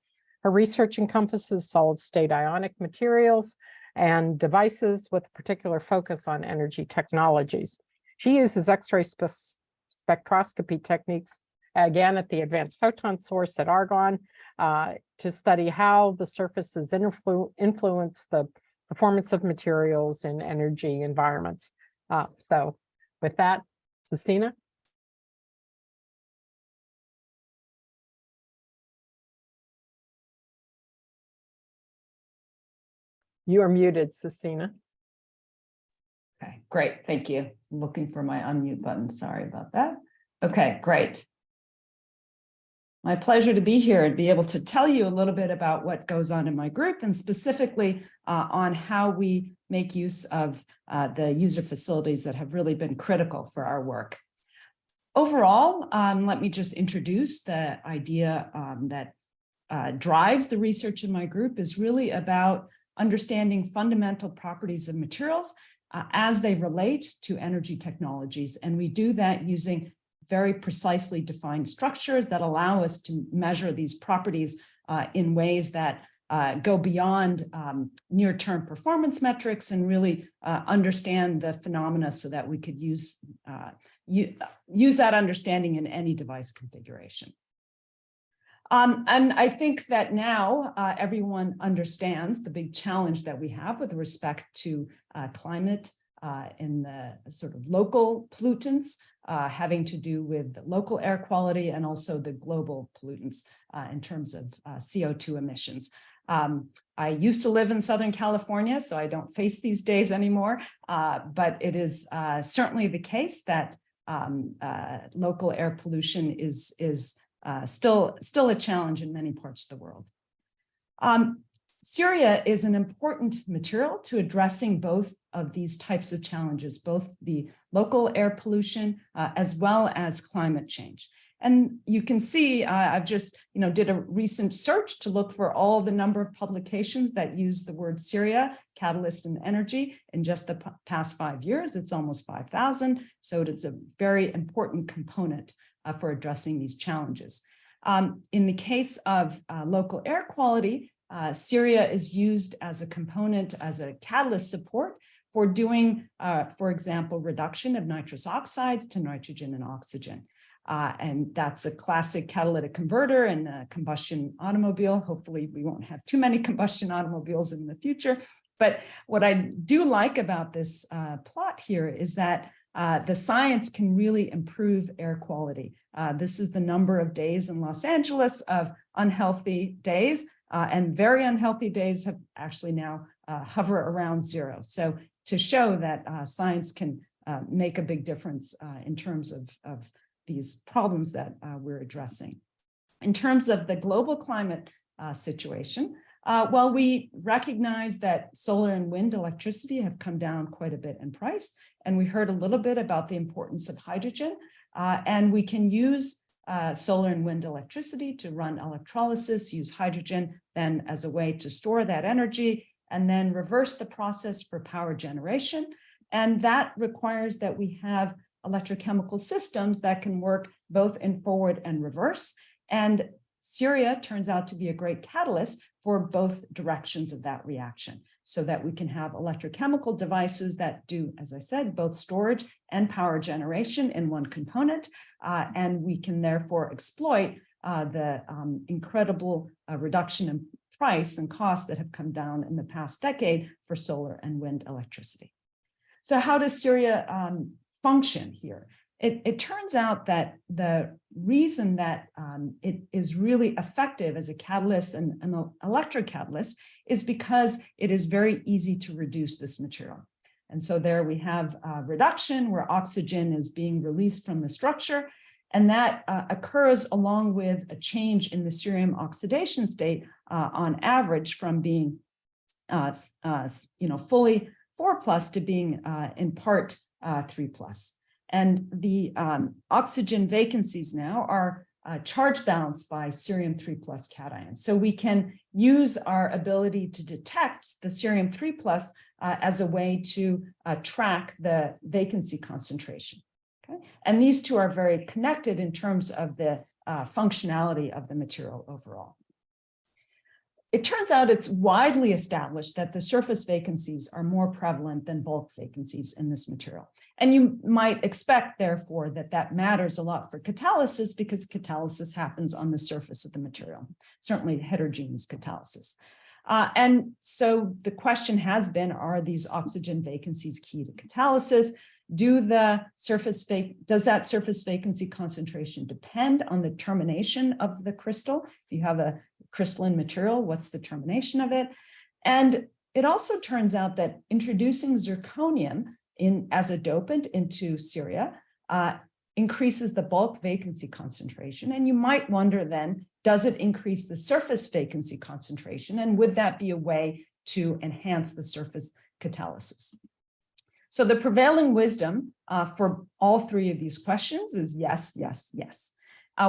Her research encompasses solid-state ionic materials and devices with a particular focus on energy technologies. She uses X-ray spectroscopy techniques, again at the Advanced Photon Source at Argonne, to study how the surfaces influence the performance of materials in energy environments. So with that, Cecina. You are muted, Cecina. Okay, great. Thank you. I'm looking for my unmute button. Sorry about that. Okay, great. My pleasure to be here and be able to tell you a little bit about what goes on in my group and specifically on how we make use of the user facilities that have really been critical for our work. Overall, let me just introduce the idea that drives the research in my group is really about understanding fundamental properties of materials as they relate to energy technologies. And we do that using very precisely defined structures that allow us to measure these properties in ways that go beyond near-term performance metrics and really understand the phenomena so that we could use that understanding in any device configuration. And I think that now everyone understands the big challenge that we have with respect to climate in the sort of local pollutants having to do with local air quality and also the global pollutants in terms of CO2 emissions. I used to live in Southern California, so I don't face these days anymore, but it is certainly the case that local air pollution is still a challenge in many parts of the world. Ceria is an important material to addressing both of these types of challenges, both the local air pollution as well as climate change. And you can see, I've just did a recent search to look for all the number of publications that use the word Ceria, catalyst and energy in just the past 5 years. It's almost 5,000. So it is a very important component for addressing these challenges. In the case of local air quality, Ceria is used as a component, as a catalyst support for doing, for example, reduction of nitrous oxides to nitrogen and oxygen. And that's a classic catalytic converter in a combustion automobile. Hopefully we won't have too many combustion automobiles in the future. But what I do like about this plot here is that the science can really improve air quality. This is the number of days in Los Angeles of unhealthy days, and very unhealthy days have actually now hover around 0. So to show that science can make a big difference in terms of these problems that we're addressing. In terms of the global climate situation, well, we recognize that solar and wind electricity have come down quite a bit in price, and we heard a little bit about the importance of hydrogen, and we can use solar and wind electricity to run electrolysis, use hydrogen then as a way to store that energy, and then reverse the process for power generation. And that requires that we have electrochemical systems that can work both in forward and reverse. And Ceria turns out to be a great catalyst for both directions of that reaction, so that we can have electrochemical devices that do, as I said, both storage and power generation in one component. And we can therefore exploit the incredible reduction in price and cost that have come down in the past decade for solar and wind electricity. So how does Ceria function here? It turns out that the reason that it is really effective as a catalyst and an electrocatalyst is because it is very easy to reduce this material. And so there we have reduction where oxygen is being released from the structure, and that occurs along with a change in the cerium oxidation state on average from being fully 4+ to being in part 3+. And the oxygen vacancies now are charge balanced by cerium 3+ cation. So we can use our ability to detect the cerium 3+ as a way to track the vacancy concentration. Okay? And these two are very connected in terms of the functionality of the material overall. It turns out it's widely established that the surface vacancies are more prevalent than bulk vacancies in this material. And you might expect, therefore, that that matters a lot for catalysis because catalysis happens on the surface of the material, certainly heterogeneous catalysis. And so the question has been, are these oxygen vacancies key to catalysis? Does that surface vacancy concentration depend on the termination of the crystal? If you have a crystalline material, what's the termination of it? And it also turns out that introducing zirconium as a dopant into Ceria increases the bulk vacancy concentration. And you might wonder then, does it increase the surface vacancy concentration? And would that be a way to enhance the surface catalysis? So the prevailing wisdom for all three of these questions is yes, yes, yes.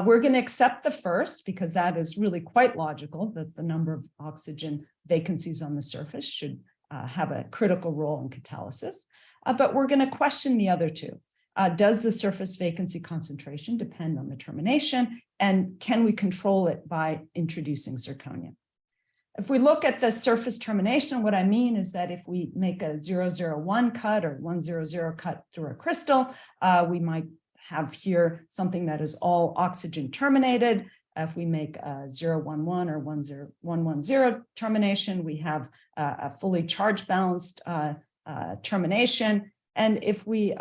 We're going to accept the first because that is really quite logical, that the number of oxygen vacancies on the surface should have a critical role in catalysis. But we're going to question the other two. Does the surface vacancy concentration depend on the termination? And can we control it by introducing zirconium? If we look at the surface termination, what I mean is that if we make a 001 cut or 100 cut through a crystal, we might have here something that is all oxygen terminated. If we make a 011 or 110 termination, we have a fully charge balanced termination. And if we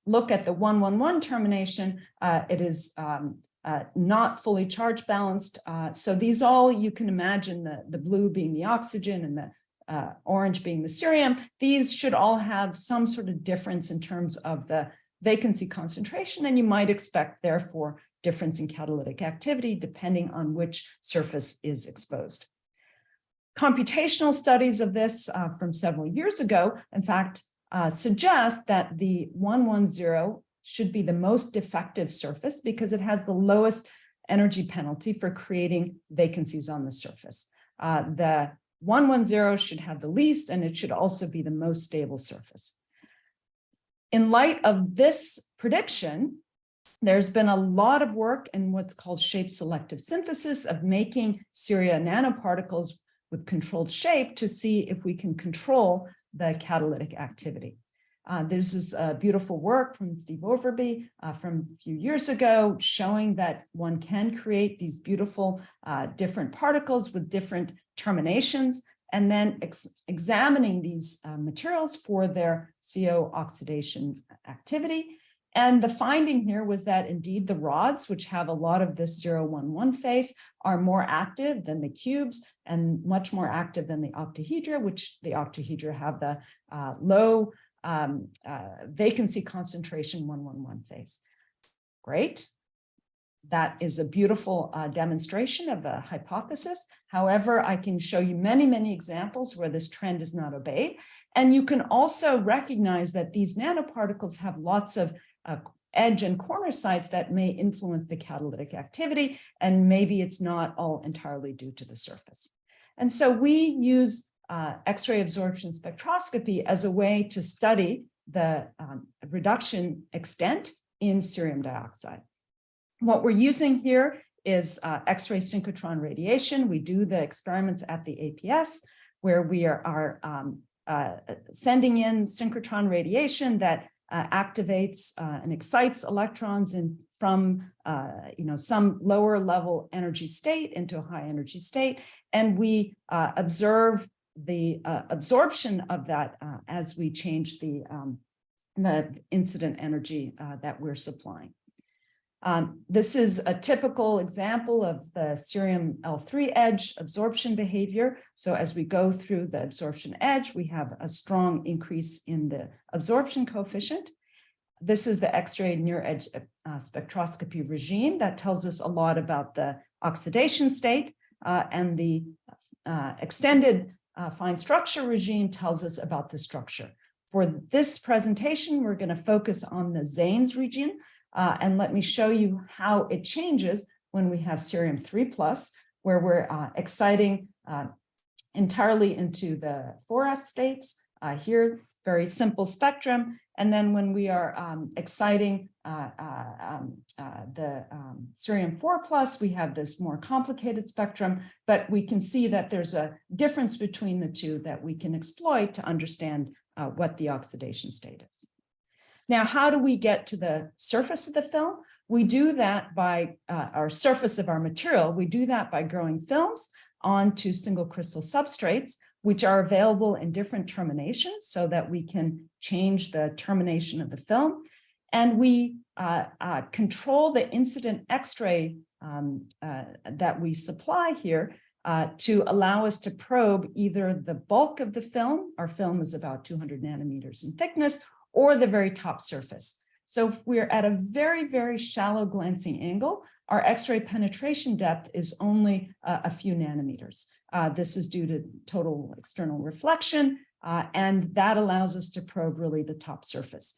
look at the 111 termination, it is not fully charge balanced. So these all, you can imagine the blue being the oxygen and the orange being the cerium. These should all have some sort of difference in terms of the vacancy concentration, and you might expect, therefore, difference in catalytic activity depending on which surface is exposed. Computational studies of this from several years ago, in fact, suggest that the 110 should be the most defective surface because it has the lowest energy penalty for creating vacancies on the surface. The 110 should have the least, and it should also be the most stable surface. In light of this prediction, there's been a lot of work in what's called shape selective synthesis of making Ceria nanoparticles with controlled shape to see if we can control the catalytic activity. There's this beautiful work from Steve Overby from a few years ago showing that one can create these beautiful different particles with different terminations, and then examining these materials for their CO oxidation activity. And the finding here was that indeed the rods, which have a lot of this 011 phase, are more active than the cubes and much more active than the octahedra, which the octahedra have the low vacancy concentration 111 phase. Great. That is a beautiful demonstration of a hypothesis. However, I can show you many, many examples where this trend is not obeyed. And you can also recognize that these nanoparticles have lots of edge and corner sites that may influence the catalytic activity, and maybe it's not all entirely due to the surface. And so we use X-ray absorption spectroscopy as a way to study the reduction extent in cerium dioxide. What we're using here is X-ray synchrotron radiation. We do the experiments at the APS where we are sending in synchrotron radiation that activates and excites electrons from some lower level energy state into a high energy state, and we observe the absorption of that as we change the incident energy that we're supplying. This is a typical example of the cerium L3 edge absorption behavior. So as we go through the absorption edge, we have a strong increase in the absorption coefficient. This is the X-ray near edge spectroscopy regime that tells us a lot about the oxidation state, and the extended fine structure regime tells us about the structure. For this presentation, we're going to focus on the Zanes region. And let me show you how it changes when we have cerium 3+, where we're exciting entirely into the 4F states. Here, very simple spectrum. And then when we are exciting the cerium 4+, we have this more complicated spectrum, but we can see that there's a difference between the two that we can exploit to understand what the oxidation state is. Now, how do we get to the surface of the film? We do that by our surface of our material. We do that by growing films onto single crystal substrates, which are available in different terminations so that we can change the termination of the film. And we control the incident X-ray that we supply here to allow us to probe either the bulk of the film, our film is about 200 nanometers in thickness, or the very top surface. So if we're at a very, very shallow glancing angle, our X-ray penetration depth is only a few nanometers. This is due to total external reflection, and that allows us to probe really the top surface.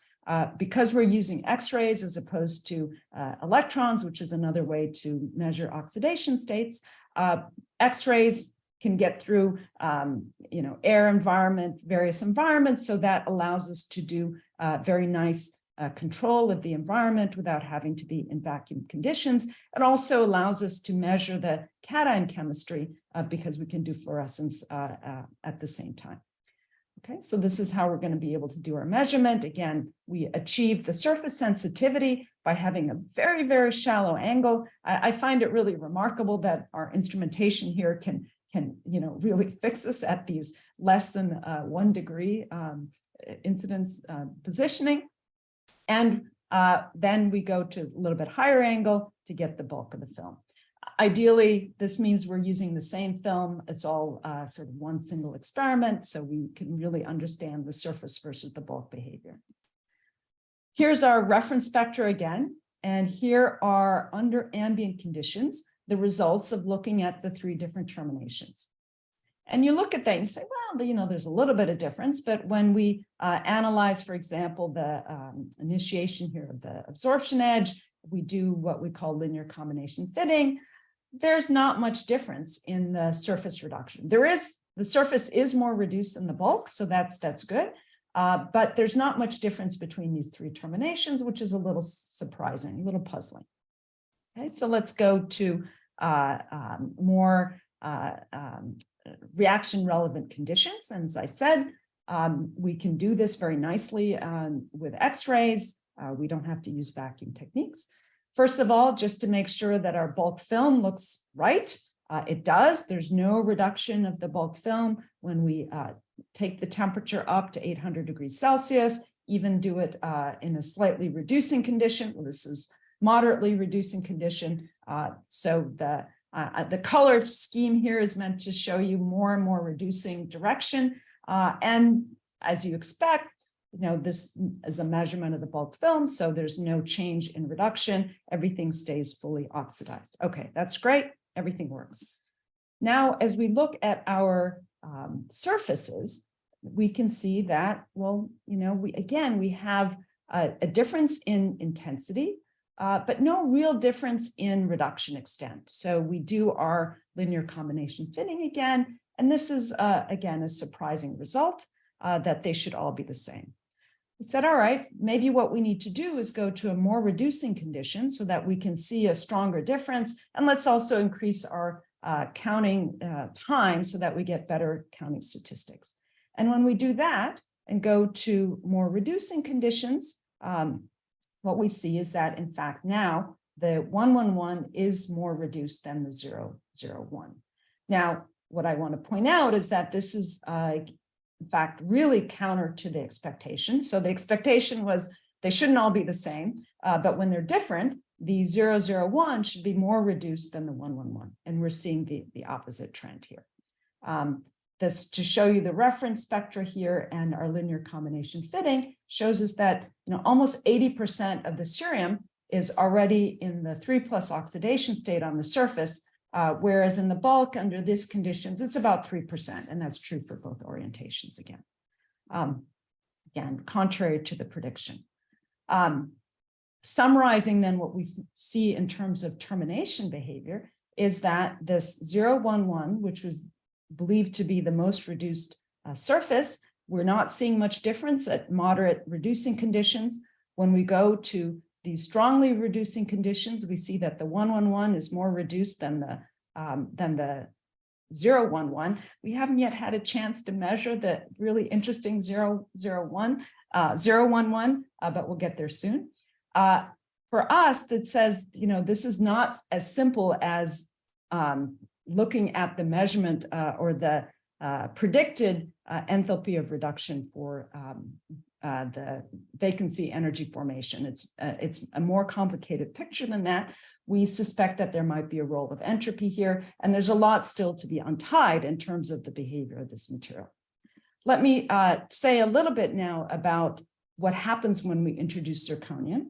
Because we're using X-rays as opposed to electrons, which is another way to measure oxidation states, X-rays can get through air environment, various environments. So that allows us to do very nice control of the environment without having to be in vacuum conditions. It also allows us to measure the cation chemistry because we can do fluorescence at the same time. Okay, so this is how we're going to be able to do our measurement. Again, we achieve the surface sensitivity by having a very, very shallow angle. I find it really remarkable that our instrumentation here can really fix us at these less than 1 degree incidence positioning. And then we go to a little bit higher angle to get the bulk of the film. Ideally, this means we're using the same film. It's all sort of one single experiment, so we can really understand the surface versus the bulk behavior. Here's our reference spectra again, and here are, under ambient conditions, the results of looking at the 3 different terminations. And you look at that and you say, well, there's a little bit of difference, but when we analyze, for example, the initiation here of the absorption edge, we do what we call linear combination fitting. There's not much difference in the surface reduction. The surface is more reduced than the bulk, so that's good. But there's not much difference between these 3 terminations, which is a little surprising, a little puzzling. Okay, so let's go to more reaction relevant conditions. And as I said, we can do this very nicely with X-rays. We don't have to use vacuum techniques. First of all, just to make sure that our bulk film looks right, it does. There's no reduction of the bulk film when we take the temperature up to 800 degrees Celsius, even do it in a slightly reducing condition. Well, this is moderately reducing condition. So the color scheme here is meant to show you more and more reducing direction. And as you expect, this is a measurement of the bulk film, so there's no change in reduction. Everything stays fully oxidized. Okay, that's great. Everything works. Now, as we look at our surfaces, we can see that, we have a difference in intensity, but no real difference in reduction extent. So we do our linear combination fitting again, and this is, again, a surprising result that they should all be the same. We said, all right, maybe what we need to do is go to a more reducing condition so that we can see a stronger difference. And let's also increase our counting time so that we get better counting statistics. And when we do that and go to more reducing conditions, what we see is that, in fact, now the 111 is more reduced than the 001. Now, what I want to point out is that this is in fact, really counter to the expectation. So the expectation was they shouldn't all be the same, but when they're different, the 001 should be more reduced than the 111. And we're seeing the opposite trend here. This, to show you the reference spectra here and our linear combination fitting, shows us that almost 80% of the cerium is already in the 3+ oxidation state on the surface, whereas in the bulk, under these conditions, it's about 3%, and that's true for both orientations again. Again, contrary to the prediction. Summarizing then what we see in terms of termination behavior is that this 011, which was believed to be the most reduced surface, we're not seeing much difference at moderate reducing conditions. When we go to these strongly reducing conditions, we see that the 111 is more reduced than the 011. We haven't yet had a chance to measure the really interesting 011, but we'll get there soon. For us, that says, this is not as simple as looking at the measurement or the predicted enthalpy of reduction for the vacancy energy formation. It's a more complicated picture than that. We suspect that there might be a role of entropy here, and there's a lot still to be untied in terms of the behavior of this material. Let me say a little bit now about what happens when we introduce zirconium.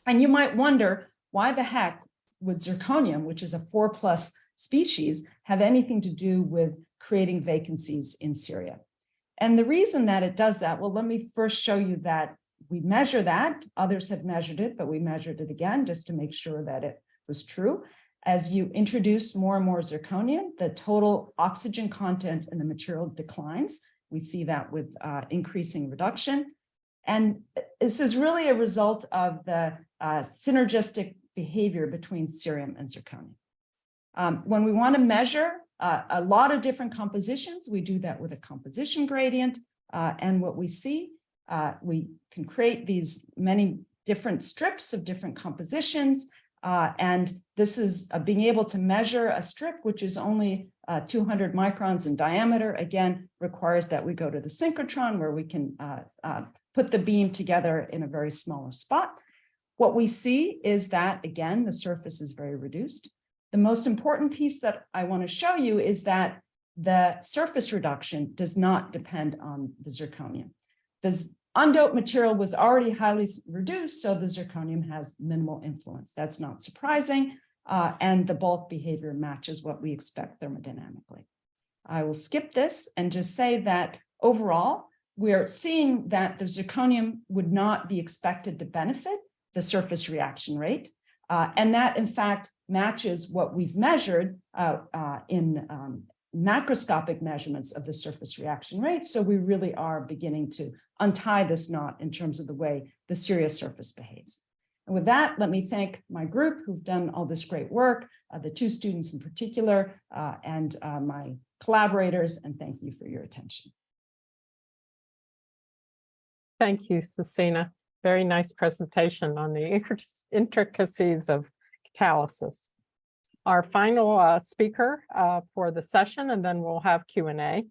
And you might wonder, why the heck would zirconium, which is a 4+ species, have anything to do with creating vacancies in Syria? And the reason that it does that, well, let me first show you that we measure that. Others have measured it, but we measured it again just to make sure that it was true. As you introduce more and more zirconium, the total oxygen content in the material declines. We see that with increasing reduction. And this is really a result of the synergistic behavior between cerium and zirconium. When we want to measure a lot of different compositions, we do that with a composition gradient. And what we see, we can create these many different strips of different compositions. And this is being able to measure a strip, which is only 200 microns in diameter, again, requires that we go to the synchrotron where we can put the beam together in a very small spot. What we see is that, again, the surface is very reduced. The most important piece that I want to show you is that the surface reduction does not depend on the zirconium. The undoped material was already highly reduced, so the zirconium has minimal influence. That's not surprising, and the bulk behavior matches what we expect thermodynamically. I will skip this and just say that overall, we are seeing that the zirconium would not be expected to benefit the surface reaction rate, and that in fact matches what we've measured in macroscopic measurements of the surface reaction rate. So we really are beginning to untie this knot in terms of the way the Ceria surface behaves. And with that, let me thank my group who've done all this great work, the two students in particular, and my collaborators, and thank you for your attention. Thank you, Cecina. Very nice presentation on the intricacies of catalysis. Our final speaker for the session, and then we'll have Q&A,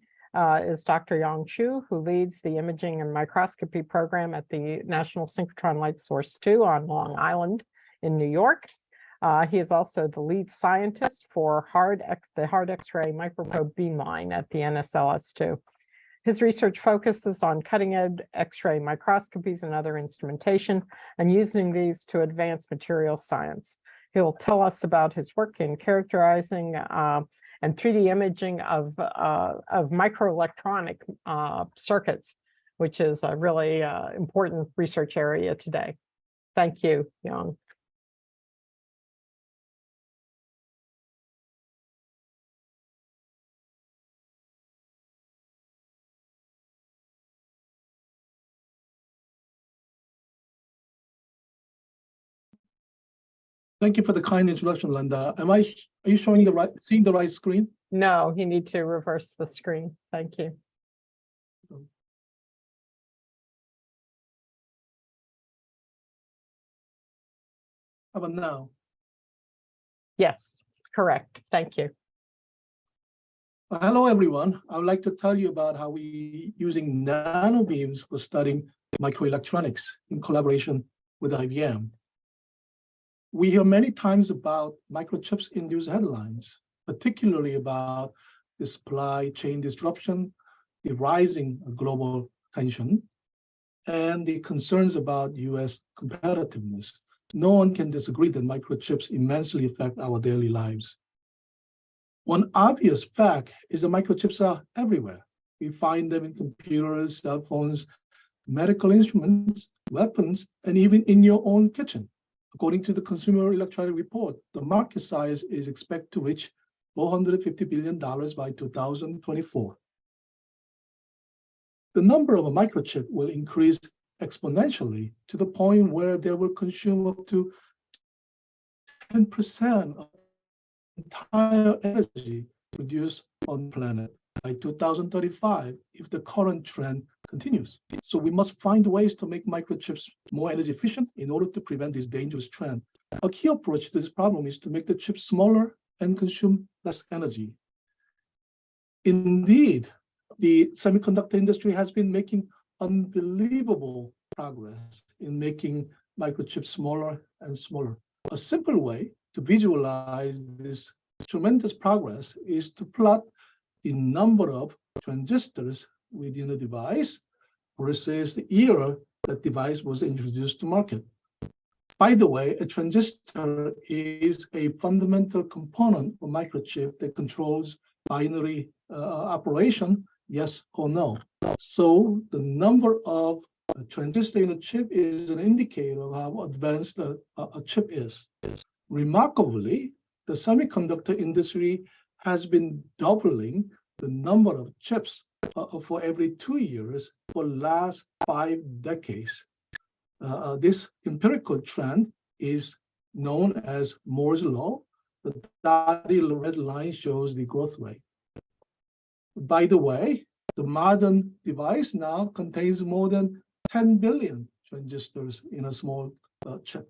is Dr. Yang Xu, who leads the imaging and microscopy program at the National Synchrotron Light Source 2 on Long Island in New York. He is also the lead scientist for the hard X-ray microprobe beamline at the NSLS2. His research focuses on cutting-edge X-ray microscopies and other instrumentation, and using these to advance material science. He'll tell us about his work in characterizing and 3D imaging of microelectronic circuits, which is a really important research area today. Thank you, Yang. Thank you for the kind introduction, Linda. Are you showing seeing the right screen? No, you need to reverse the screen. Thank you. How about now? Yes, correct. Thank you. Hello, everyone. I would like to tell you about how we using nanobeams for studying microelectronics in collaboration with IBM. We hear many times about microchips in news headlines, particularly about the supply chain disruption, the rising global tension, and the concerns about US competitiveness. No one can disagree that microchips immensely affect our daily lives. One obvious fact is that microchips are everywhere. We find them in computers, cell phones, medical instruments, weapons, and even in your own kitchen. According to the Consumer Electronics Report, the market size is expected to reach $450 billion by 2024. The number of a microchip will increase exponentially to the point where they will consume up to 10% of entire energy produced on the planet by 2035 if the current trend continues. So we must find ways to make microchips more energy efficient in order to prevent this dangerous trend. A key approach to this problem is to make the chips smaller and consume less energy. Indeed, the semiconductor industry has been making unbelievable progress in making microchips smaller and smaller. A simple way to visualize this tremendous progress is to plot the number of transistors within a device versus the year that device was introduced to market. By the way, a transistor is a fundamental component of microchip that controls binary operation, yes or no. So the number of transistors in a chip is an indicator of how advanced a chip is. Remarkably, the semiconductor industry has been doubling the number of chips for every 2 years for last 5 decades. This empirical trend is known as Moore's Law. The dotted red line shows the growth rate. By the way, the modern device now contains more than 10 billion transistors in a small chip.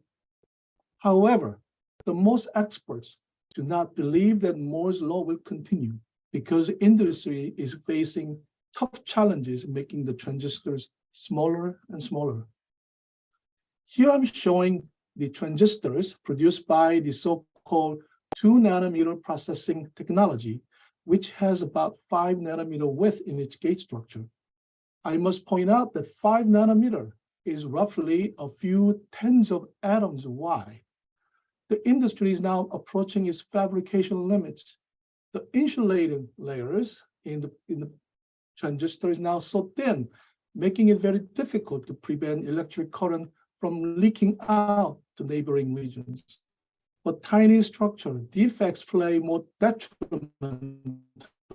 However, the most experts do not believe that Moore's Law will continue because the industry is facing tough challenges making the transistors smaller and smaller. Here I'm showing the transistors produced by the so-called 2-nanometer processing technology, which has about 5-nanometer width in its gate structure. I must point out that 5 nanometer is roughly a few tens of atoms wide. The industry is now approaching its fabrication limits. The insulating layers in the transistor is now so thin, making it very difficult to prevent electric current from leaking out to neighboring regions. For tiny structure, defects play more detrimental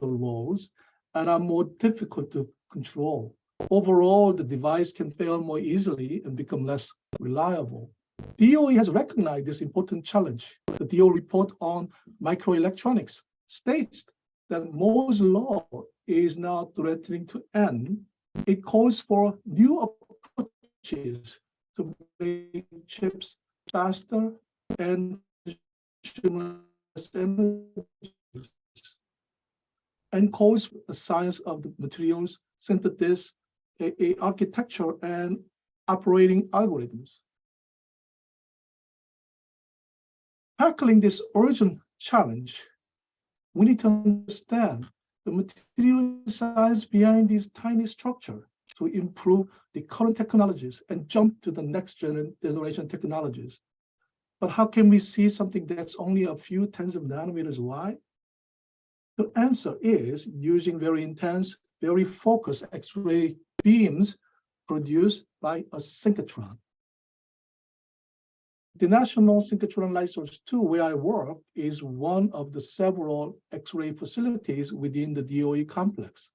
roles and are more difficult to control. Overall, the device can fail more easily and become less reliable. DOE has recognized this important challenge. The DOE report on microelectronics states that Moore's Law is now threatening to end. It calls for new approaches to make chips faster and calls for the science of the materials, synthesis, architecture, and operating algorithms. Tackling this urgent challenge, we need to understand the material science behind these tiny structures to improve the current technologies and jump to the next generation technologies. But how can we see something that's only a few tens of nanometers wide? The answer is using very intense, very focused X-ray beams produced by a synchrotron. The National Synchrotron Light Source 2, where I work, is one of the several X-ray facilities within the DOE complex.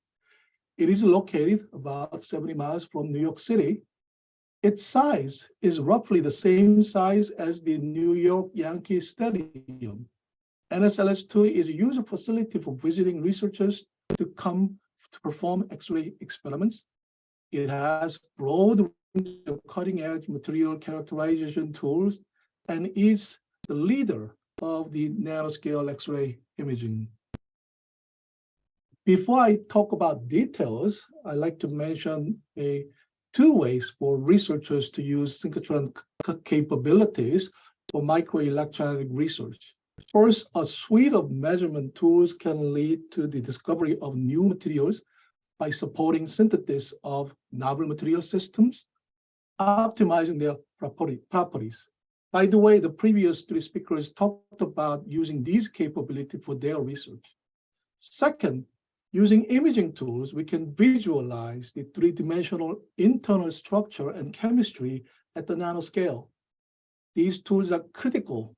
It is located about 70 miles from New York City. Its size is roughly the same size as the New York Yankee Stadium. NSLS2 is a user facility for visiting researchers to come to perform X-ray experiments. It has broad range of cutting-edge material characterization tools and is the leader of the nanoscale X-ray imaging. Before I talk about details, I'd like to mention two ways for researchers to use synchrotron capabilities for microelectronic research. First, a suite of measurement tools can lead to the discovery of new materials by supporting synthesis of novel material systems, optimizing their properties. By the way, the previous three speakers talked about using these capabilities for their research. Second, using imaging tools, we can visualize the three-dimensional internal structure and chemistry at the nanoscale. These tools are critical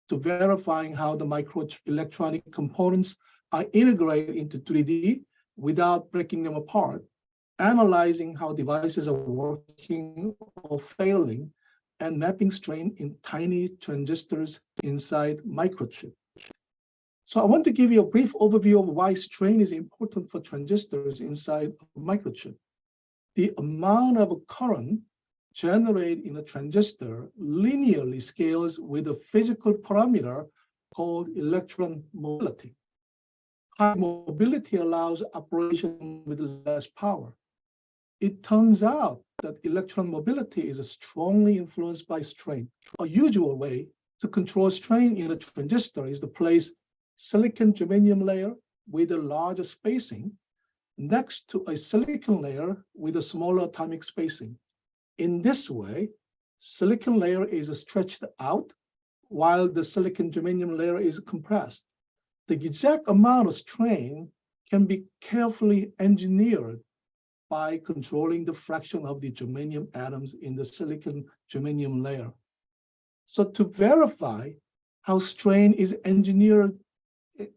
to verifying how the microelectronic components are integrated into 3D without breaking them apart, analyzing how devices are working or failing, and mapping strain in tiny transistors inside microchip. So I want to give you a brief overview of why strain is important for transistors inside a microchip. The amount of current generated in a transistor linearly scales with a physical parameter called electron mobility. High mobility allows operation with less power. It turns out that electron mobility is strongly influenced by strain. A usual way to control strain in a transistor is to place silicon germanium layer with a larger spacing next to a silicon layer with a smaller atomic spacing. In this way, silicon layer is stretched out while the silicon germanium layer is compressed. The exact amount of strain can be carefully engineered by controlling the fraction of the germanium atoms in the silicon germanium layer. So to verify how strain is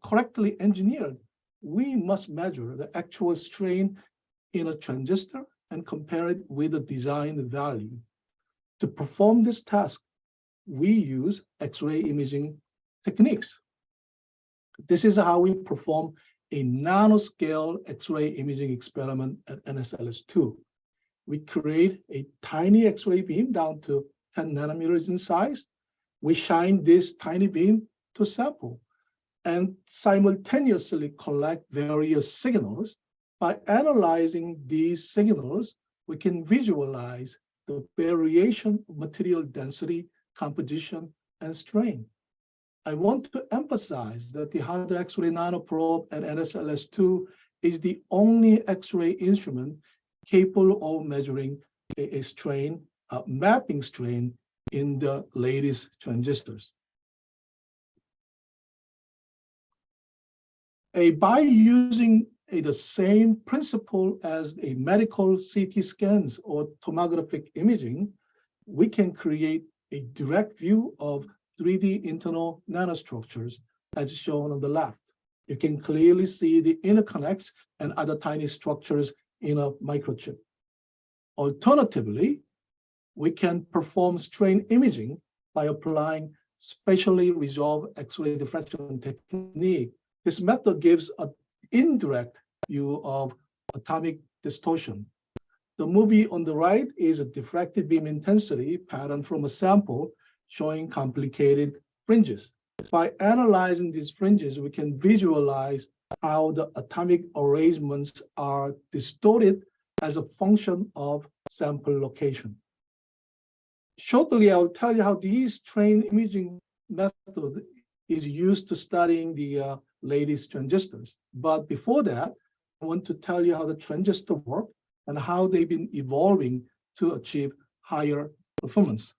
correctly engineered, we must measure the actual strain in a transistor and compare it with the designed value. To perform this task, we use X-ray imaging techniques. This is how we perform a nanoscale X-ray imaging experiment at NSLS2. We create a tiny X-ray beam down to 10 nanometers in size. We shine this tiny beam to sample and simultaneously collect various signals. By analyzing these signals, we can visualize the variation of material density, composition, and strain. I want to emphasize that the Hard X-ray nanoprobe at NSLS2 is the only X-ray instrument capable of measuring a strain, mapping strain in the latest transistors. By using the same principle as a medical CT scans or tomographic imaging, we can create a direct view of 3D internal nanostructures as shown on the left. You can clearly see the interconnects and other tiny structures in a microchip. Alternatively, we can perform strain imaging by applying specially resolved X-ray diffraction technique. This method gives an indirect view of atomic distortion. The movie on the right is a diffracted beam intensity pattern from a sample showing complicated fringes. By analyzing these fringes, we can visualize how the atomic arrangements are distorted as a function of sample location. Shortly, I'll tell you how this strain imaging method is used to studying the latest transistors. But before that, I want to tell you how the transistor work and how they've been evolving to achieve higher performance.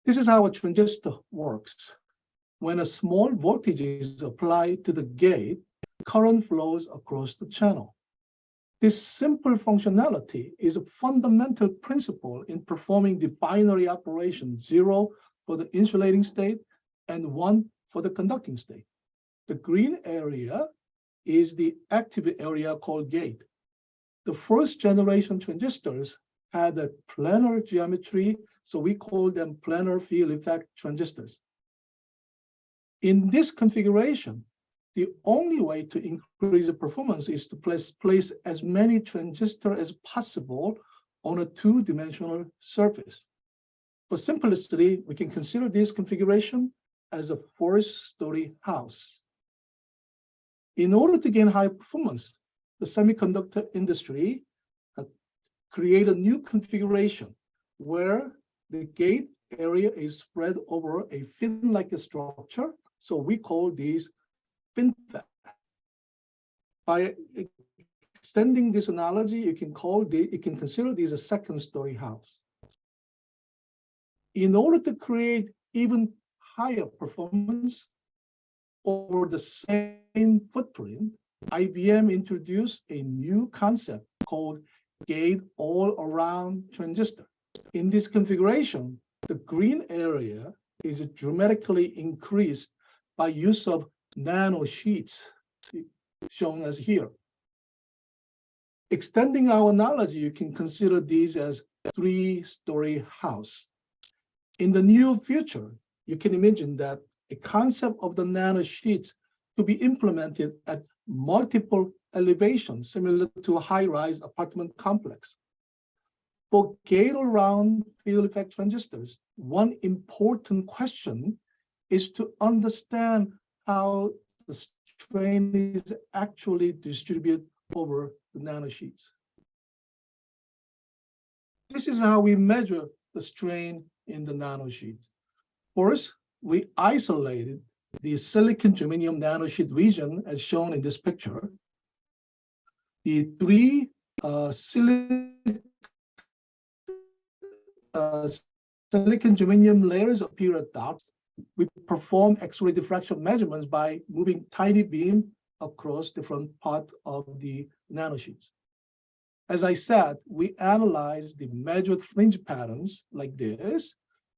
This is how a transistor works. When a small voltage is applied to the gate, current flows across the channel. This simple functionality is a fundamental principle in performing the binary operation, 0 for the insulating state and 1 for the conducting state. The green area is the active area called gate. The first generation transistors had a planar geometry, so we call them planar field effect transistors. In this configuration, the only way to increase the performance is to place as many transistors as possible on a two-dimensional surface. For simplicity, we can consider this configuration as a four-story house. In order to gain high performance, the semiconductor industry created a new configuration where the gate area is spread over a fin-like structure, so we call these FinFET. By extending this analogy, you can consider these a second-story house. In order to create even higher performance over the same footprint, IBM introduced a new concept called gate all-around transistor. In this configuration, the green area is dramatically increased by use of nano sheets, shown as here. Extending our analogy, you can consider these as three-story house. In the near future, you can imagine that a concept of the nano sheets to be implemented at multiple elevations, similar to a high-rise apartment complex. For gate-all-around field effect transistors, one important question is to understand how the strain is actually distributed over the nanosheets. This is how we measure the strain in the nanosheet. First, we isolated the silicon germanium nanosheet region as shown in this picture. The three silicon germanium layers appear at dots. We perform X-ray diffraction measurements by moving tiny beam across different parts of the nanosheets. As I said, we analyze the measured fringe patterns like this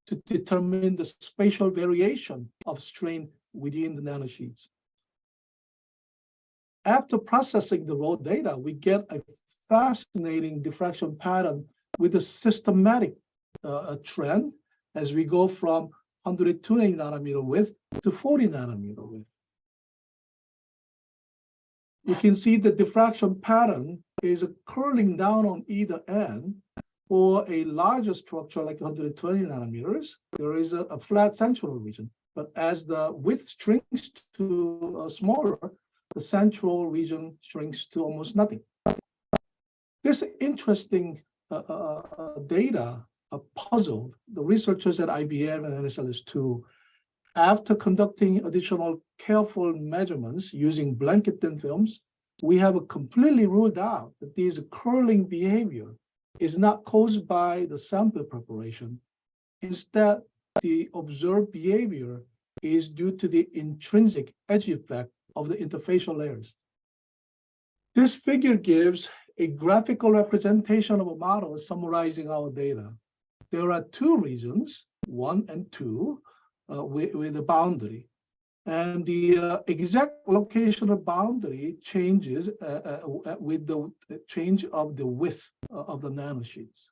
to determine the spatial variation of strain within the nanosheets. After processing the raw data, we get a fascinating diffraction pattern with a systematic trend as we go from 120 nanometer width to 40 nanometer width. You can see the diffraction pattern is curling down on either end. For a larger structure like 120 nanometers, there is a flat central region. But as the width shrinks to smaller, the central region shrinks to almost nothing. This interesting data puzzled the researchers at IBM and NSLS2. After conducting additional careful measurements using blanket thin films, we have completely ruled out that this curling behavior is not caused by the sample preparation. Instead, the observed behavior is due to the intrinsic edge effect of the interfacial layers. This figure gives a graphical representation of a model summarizing our data. There are two regions, 1 and 2, with a boundary. And the exact location of boundary changes with the change of the width of the nanosheets.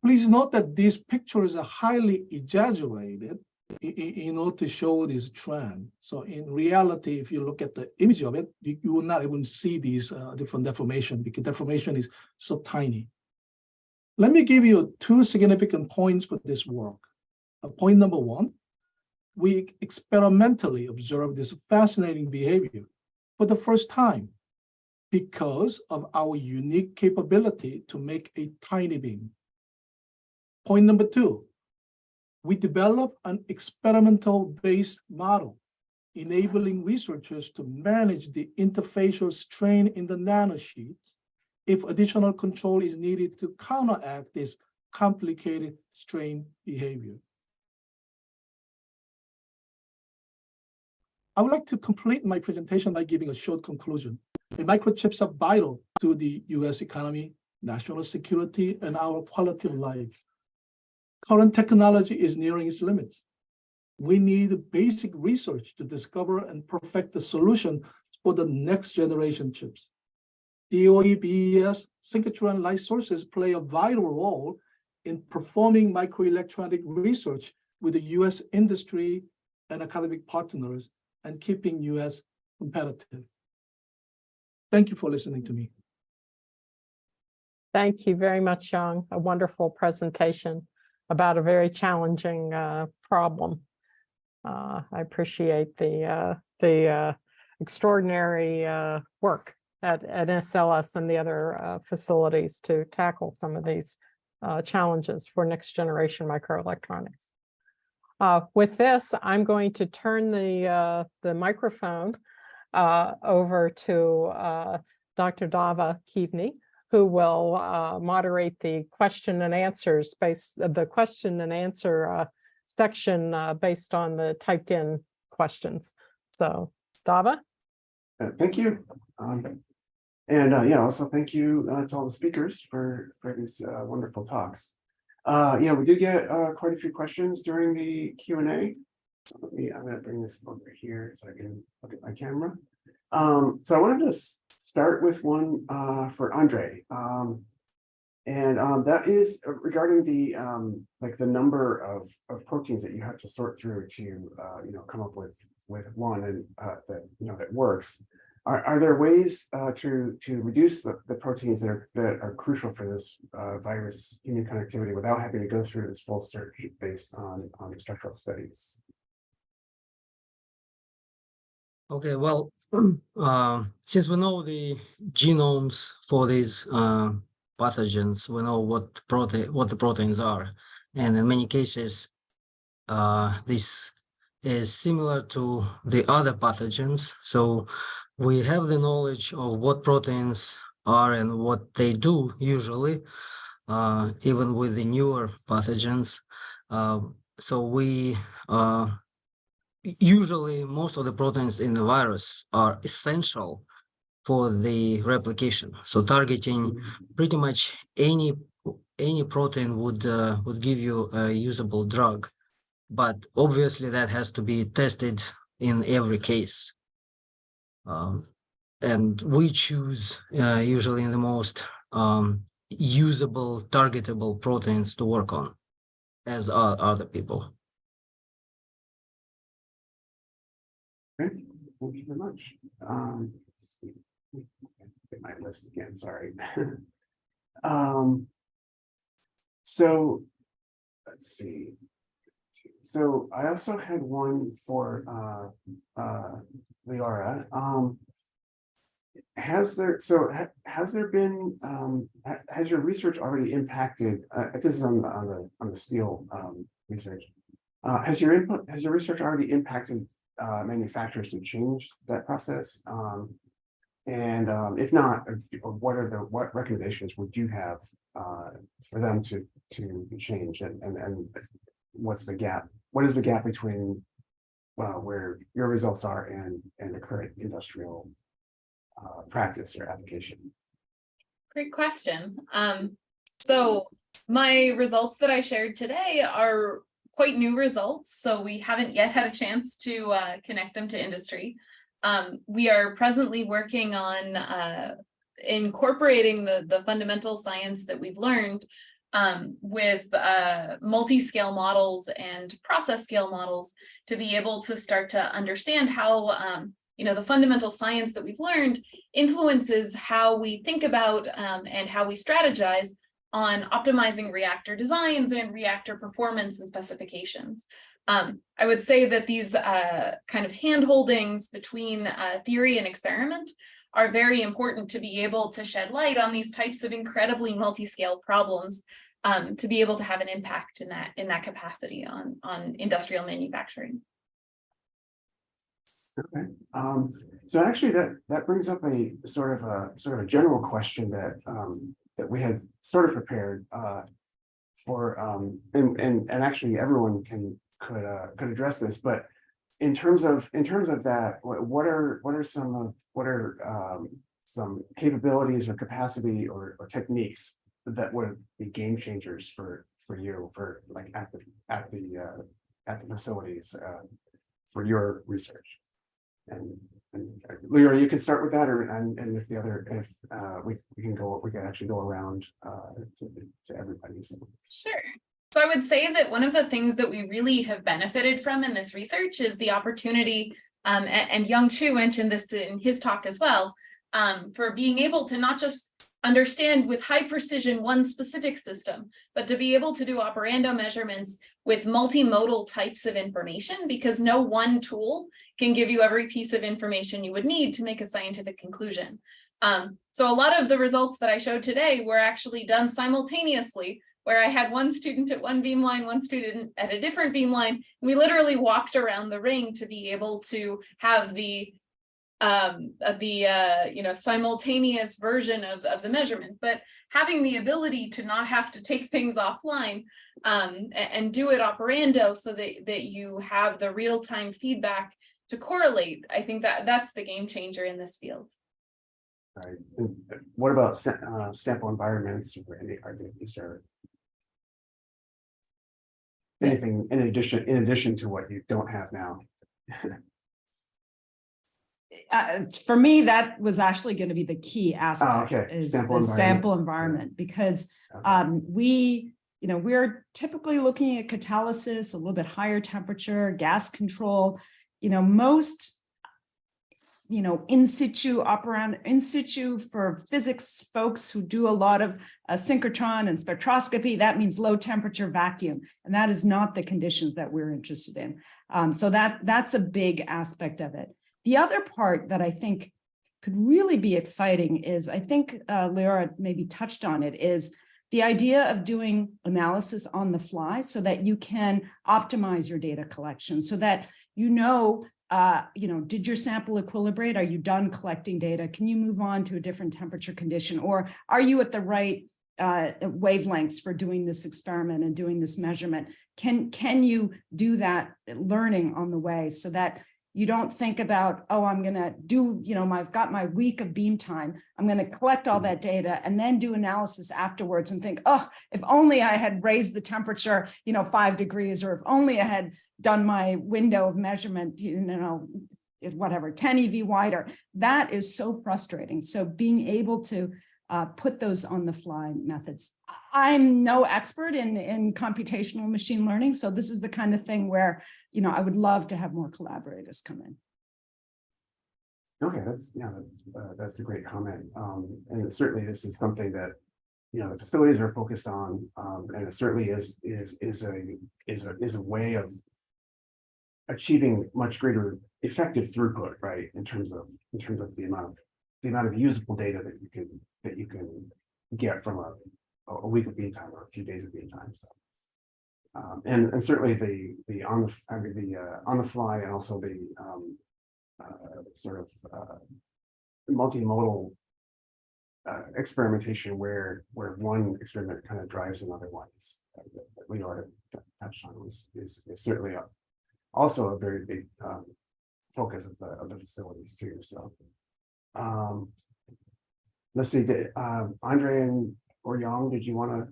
Please note that these pictures are highly exaggerated in order to show this trend. So in reality, if you look at the image of it, you will not even see these different deformation because deformation is so tiny. Let me give you two significant points for this work. Point number one, we experimentally observed this fascinating behavior for the first time because of our unique capability to make a tiny beam. Point number two, we developed an experimental-based model enabling researchers to manage the interfacial strain in the nanosheets if additional control is needed to counteract this complicated strain behavior. I would like to complete my presentation by giving a short conclusion. Microchips are vital to the US economy, national security, and our quality of life. Current technology is nearing its limits. We need basic research to discover and perfect the solution for the next generation chips. DOE, BES, synchrotron light sources play a vital role in performing microelectronic research with the US industry and academic partners and keeping US competitive. Thank you for listening to me. Thank you very much, Young. A wonderful presentation about a very challenging problem. I appreciate the extraordinary work at NSLS and the other facilities to tackle some of these challenges for next generation microelectronics. With this, I'm going to turn the microphone over to Dr. Dava Kivni, who will moderate the question and answers section based on the typed in questions. So, Dava. Thank you. Yeah, also thank you to all the speakers for these wonderful talks. Yeah, we did get quite a few questions during the Q&A. So I'm going to bring this over here so I can look at my camera. So I wanted to start with one for Andre, and that is regarding the like the number of proteins that you have to sort through to come up with one and that works. Are there ways to reduce the proteins that are crucial for this virus human connectivity without having to go through this full search based on structural studies? Okay, well, since we know the genomes for these pathogens, we know what the proteins are, and in many cases, this is similar to the other pathogens. So we have the knowledge of what proteins are and what they do usually, even with the newer pathogens. So we usually most of the proteins in the virus are essential for the replication. So targeting pretty much any protein would give you a usable drug, but obviously that has to be tested in every case. And we choose usually the most usable, targetable proteins to work on, as are other people. Great, thank you very much. Let's see. Get my list again, sorry. So let's see. So I also had one for Leora. Has there been has your research already impacted? This is on the steel research. Has your research already impacted manufacturers to change that process? And if not, what recommendations would you have for them to change, and what's the gap? What is the gap between where your results are and the current industrial practice or application? Great question. So my results that I shared today are quite new results, so we haven't yet had a chance to connect them to industry. We are presently working on incorporating the fundamental science that we've learned with multi-scale models and process scale models to be able to start to understand how the fundamental science that we've learned influences how we think about and how we strategize on optimizing reactor designs and reactor performance and specifications. I would say that these kind of hand-holdings between theory and experiment are very important to be able to shed light on these types of incredibly multi-scale problems, to be able to have an impact in that capacity on industrial manufacturing. Okay. So actually that brings up a sort of a general question that that we had sort of prepared for and actually everyone could address this, but in terms of that, what are some capabilities or capacity or techniques that would be game changers for you, for like at the facilities for your research? And Leora, you can start with that, and if the other, we can actually go around to everybody. Sure. So I would say that one of the things that we really have benefited from in this research is the opportunity, and Young Chu mentioned this in his talk as well, for being able to not just understand with high precision one specific system, but to be able to do operando measurements with multimodal types of information, because no one tool can give you every piece of information you would need to make a scientific conclusion. So a lot of the results that I showed today were actually done simultaneously, where I had one student at one beamline, one student at a different beamline. We literally walked around the ring to be able to have the simultaneous version of the measurement, but having the ability to not have to take things offline and do it operando so that you have the real-time feedback to correlate, I think that's the game changer in this field. Right. And what about sample environments? Is there anything in addition to what you don't have now? For me, that was actually going to be the key aspect, is the sample environment, because we're typically looking at catalysis, a little bit higher temperature, gas control, most in situ for physics folks who do a lot of synchrotron and spectroscopy, that means low temperature vacuum, and that is not the conditions that we're interested in. So that's a big aspect of it. The other part that I think could really be exciting is, I think Leora maybe touched on it, is the idea of doing analysis on the fly so that you can optimize your data collection, so that did your sample equilibrate? Are you done collecting data? Can you move on to a different temperature condition? Or are you at the right wavelengths for doing this experiment and doing this measurement? Can you do that learning on the way, so that you don't think about, oh, I'm going to do, I've got my week of beam time. I'm going to collect all that data and then do analysis afterwards and think, oh, if only I had raised the temperature, 5 degrees, or if only I had done my window of measurement, whatever, 10 EV wider. That is so frustrating. So being able to put those on the fly methods. I'm no expert in computational machine learning. So this is the kind of thing where, I would love to have more collaborators come in. Okay, that's a great comment. And certainly this is something that, the facilities are focused on, and it certainly is a way of achieving much greater effective throughput, right? In terms of the amount of usable data that you can get from a week of bean time or a few days of bean time. So, and certainly the on the fly, and also the sort of multimodal experimentation where one experiment kind of drives another one that we already touched on is certainly also a very big focus of the facilities too. So let's see, Andre or Yang, did you want to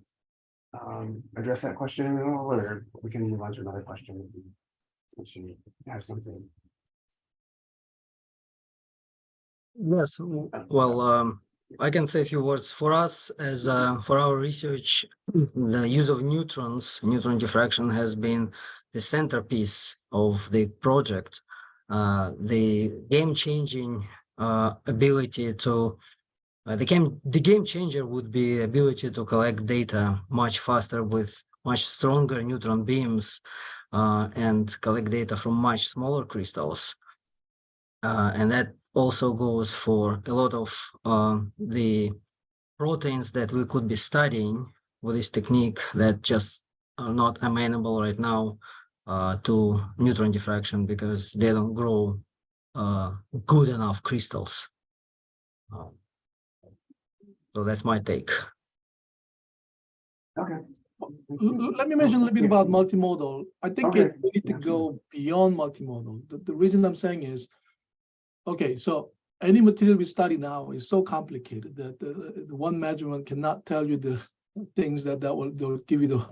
address that question at all, or we can move on to another question if you have something? Yes, well, I can say a few words. For us, as for our research, the use of neutron diffraction has been the centerpiece of the project. The game-changing ability to the game changer would be ability to collect data much faster with much stronger neutron beams and collect data from much smaller crystals. And that also goes for a lot of the proteins that we could be studying with this technique that just are not amenable right now to neutron diffraction because they don't grow good enough crystals. So that's my take. Okay. Let me mention a little bit about multimodal. I think we need to go beyond multimodal. The reason I'm saying is, okay, so any material we study now is so complicated that the one measurement cannot tell you the things that will give you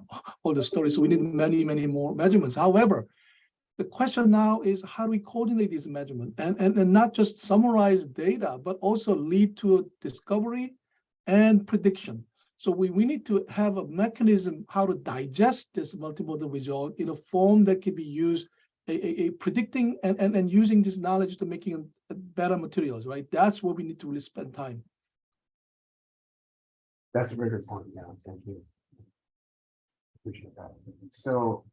all the stories. So we need many, many more measurements. However, the question now is how do we coordinate these measurements and not just summarize data, but also lead to a discovery and prediction. So we need to have a mechanism how to digest this multimodal result in a form that can be used, a predicting and using this knowledge to making better materials, right? That's where we need to really spend time. That's a very good point. Yeah, thank you. Appreciate that. So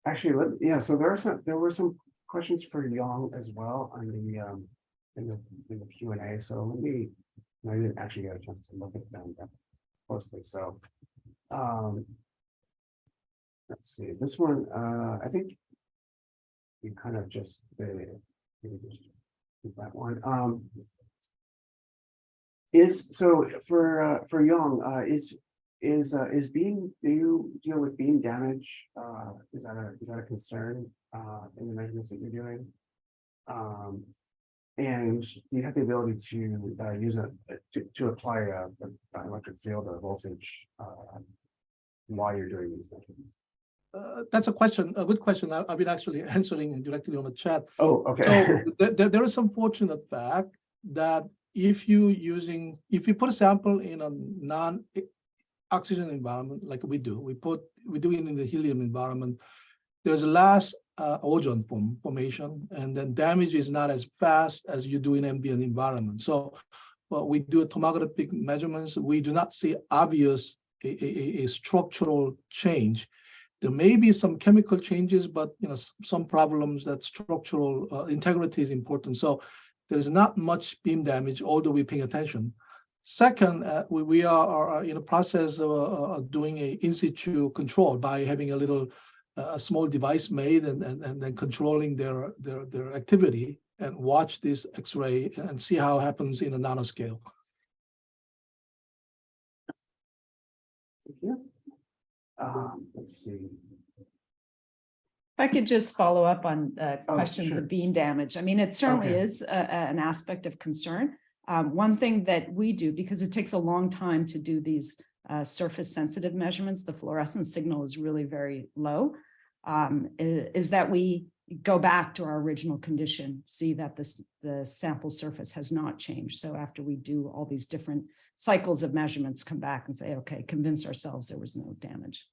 actually, so there were some questions for Yang as well on the in the Q&A. So I didn't actually get a chance to look at them that closely. So let's see, this one, I think you kind of just maybe just do that one. So for Yang, do you deal with beam damage? Is that a concern in the measurements that you're doing? And you have the ability to use to apply an electric field or voltage while you're doing these measurements. That's a good question. I've been actually answering directly on the chat. Oh, okay. So there is some fortunate fact that if you put a sample in a non-oxygen environment like we do it in the helium environment, there's a less ozone formation, and then damage is not as fast as you do in ambient environment. So we do tomographic measurements. We do not see obvious a structural change. There may be some chemical changes, but some problems that structural integrity is important. So there's not much beam damage, although we're paying attention. Second, we are in a process of doing a in situ control by having a small device made and then controlling their activity and watch this X-ray and see how it happens in a nanoscale. Thank you. Let's see. If I could just follow up on questions sure. of beam damage. I mean, it certainly is an aspect of concern. One thing that we do, because it takes a long time to do these surface sensitive measurements, the fluorescence signal is really very low, is that we go back to our original condition, see that the sample surface has not changed. So after we do all these different cycles of measurements, come back and say, okay, convince ourselves there was no damage.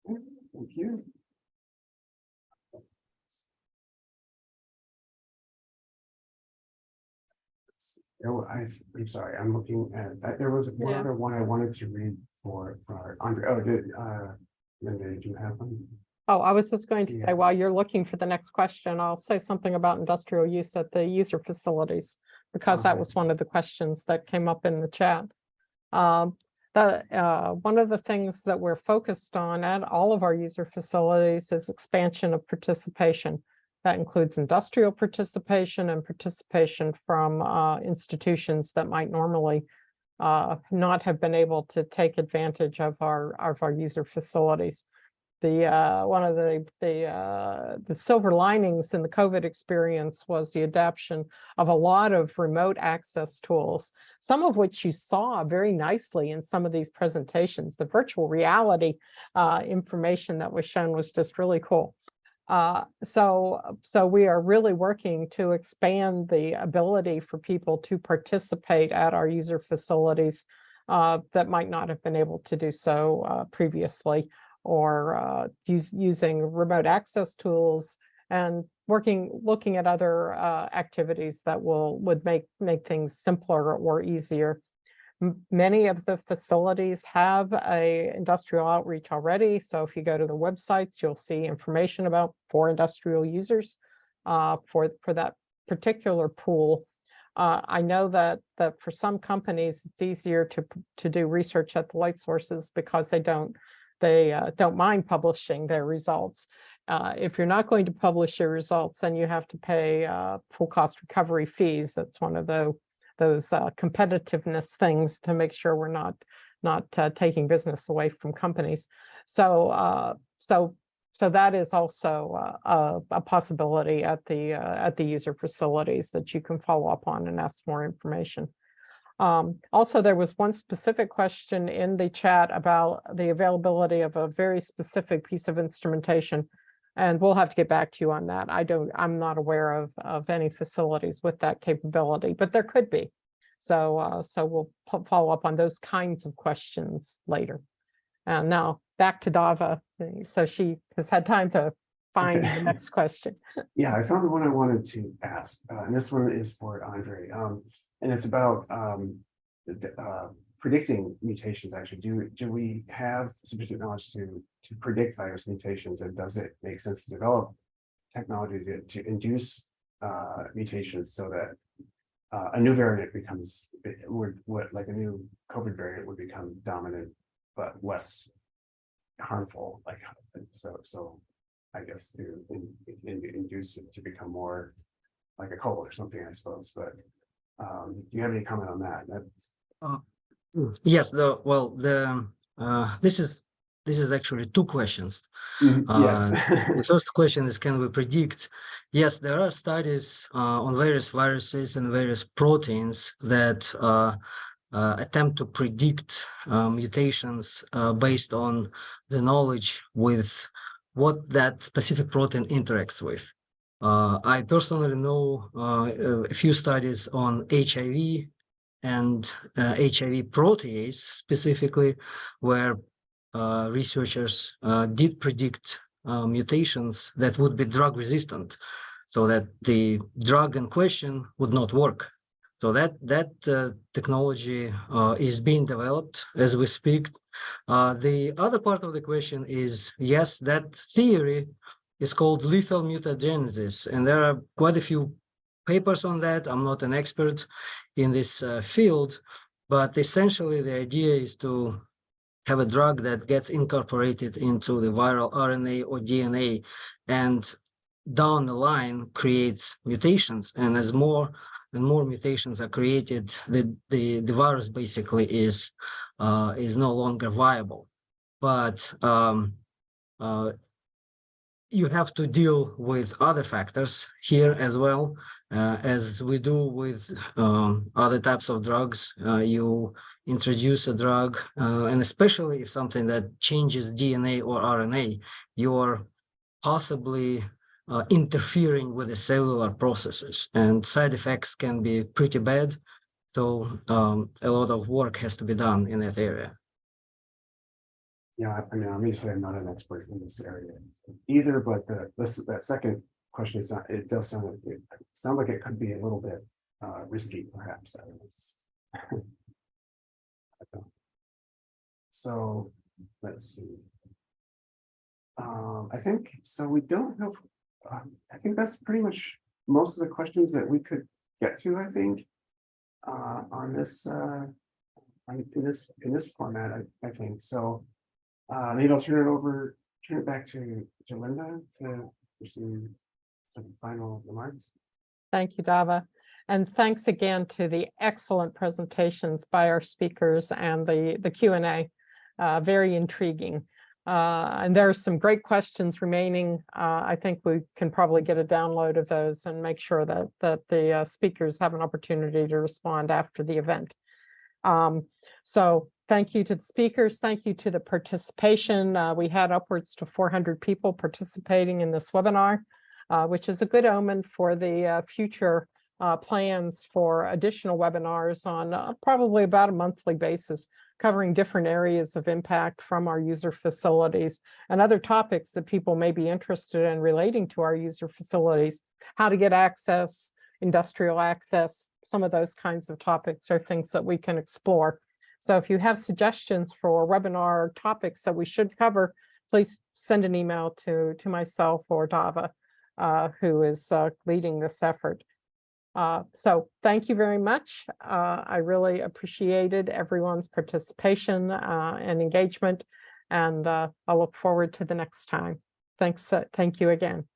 Thank you. I'm sorry, I'm looking at, there was one other one I wanted to read for Andre. Oh, Linda, did you have one? Oh, I was just going to Yeah. say, while you're looking for the next question, I'll say something about industrial use at the user facilities, because that Okay. was one of the questions that came up in the chat. One of the things that we're focused on at all of our user facilities is expansion of participation. That includes industrial participation and participation from institutions that might normally not have been able to take advantage of our user facilities. One of the silver linings in the COVID experience was the adoption of a lot of remote access tools, some of which you saw very nicely in some of these presentations. The virtual reality information that was shown was just really cool. So we are really working to expand the ability for people to participate at our user facilities that might not have been able to do so previously, or using remote access tools and looking at other activities that would make things simpler or easier. Many of the facilities have a industrial outreach already. So if you go to the websites, you'll see information for industrial users for that particular pool. I know that for some companies, it's easier to do research at the light sources because they don't mind publishing their results. If you're not going to publish your results, then you have to pay full cost recovery fees. That's one of those competitiveness things to make sure we're not taking business away from companies. So that is also a possibility at the user facilities that you can follow up on and ask more information. Also, there was one specific question in the chat about the availability of a very specific piece of instrumentation, and we'll have to get back to you on that. I'm not aware of any facilities with that capability, but there could be. So we'll follow up on those kinds of questions later. And now back to Dava, so she has had time to find the next question. Yeah, I found the one I wanted to ask, and this one is for Andre, and it's about predicting mutations. Actually, do we have sufficient knowledge to predict virus mutations, and does it make sense to develop technology to induce mutations so that a new variant becomes like a new COVID variant would become dominant but less harmful, like so I guess to induce it to become more like a cold or something, I suppose. But do you have any comment on that? Yes, this is actually two questions. Yes. The first question is, can we predict? Yes, there are studies on various viruses and various proteins that attempt to predict mutations based on the knowledge with what that specific protein interacts with. I personally know a few studies on HIV and HIV protease specifically, where researchers did predict mutations that would be drug resistant, so that the drug in question would not work. So that technology is being developed as we speak. The other part of the question is, yes, that theory is called lethal mutagenesis, and there are quite a few papers on that. I'm not an expert in this field, but essentially the idea is to have a drug that gets incorporated into the viral RNA or DNA, and down the line creates mutations. And as more and more mutations are created, the virus basically is no longer viable. But you have to deal with other factors here as well, as we do with other types of drugs. You introduce a drug, and especially if something that changes DNA or RNA, you're possibly interfering with the cellular processes, and side effects can be pretty bad. So a lot of work has to be done in that area. Yeah, I mean, obviously, I'm not an expert in this area either, but that second question is not, it does sound like it could be a little bit risky, perhaps. I don't know. So let's see. I think so. We don't have. I think that's pretty much most of the questions that we could get to. I think on this in this format. I think so. Maybe I'll turn it back to Linda for some final remarks. Thank you, Dava. And thanks again to the excellent presentations by our speakers and the Q&A. Very intriguing. And there are some great questions remaining. I think we can probably get a download of those and make sure that the speakers have an opportunity to respond after the event. So thank you to the speakers. Thank you to the participation. We had upwards to 400 people participating in this webinar, which is a good omen for the future plans for additional webinars on probably about a monthly basis, covering different areas of impact from our user facilities and other topics that people may be interested in relating to our user facilities, how to get access, industrial access, some of those kinds of topics are things that we can explore. So if you have suggestions for webinar topics that we should cover, please send an email to myself or Dava, who is leading this effort. So thank you very much. I really appreciated everyone's participation and engagement, and I look forward to the next time. Thanks. Thank you again.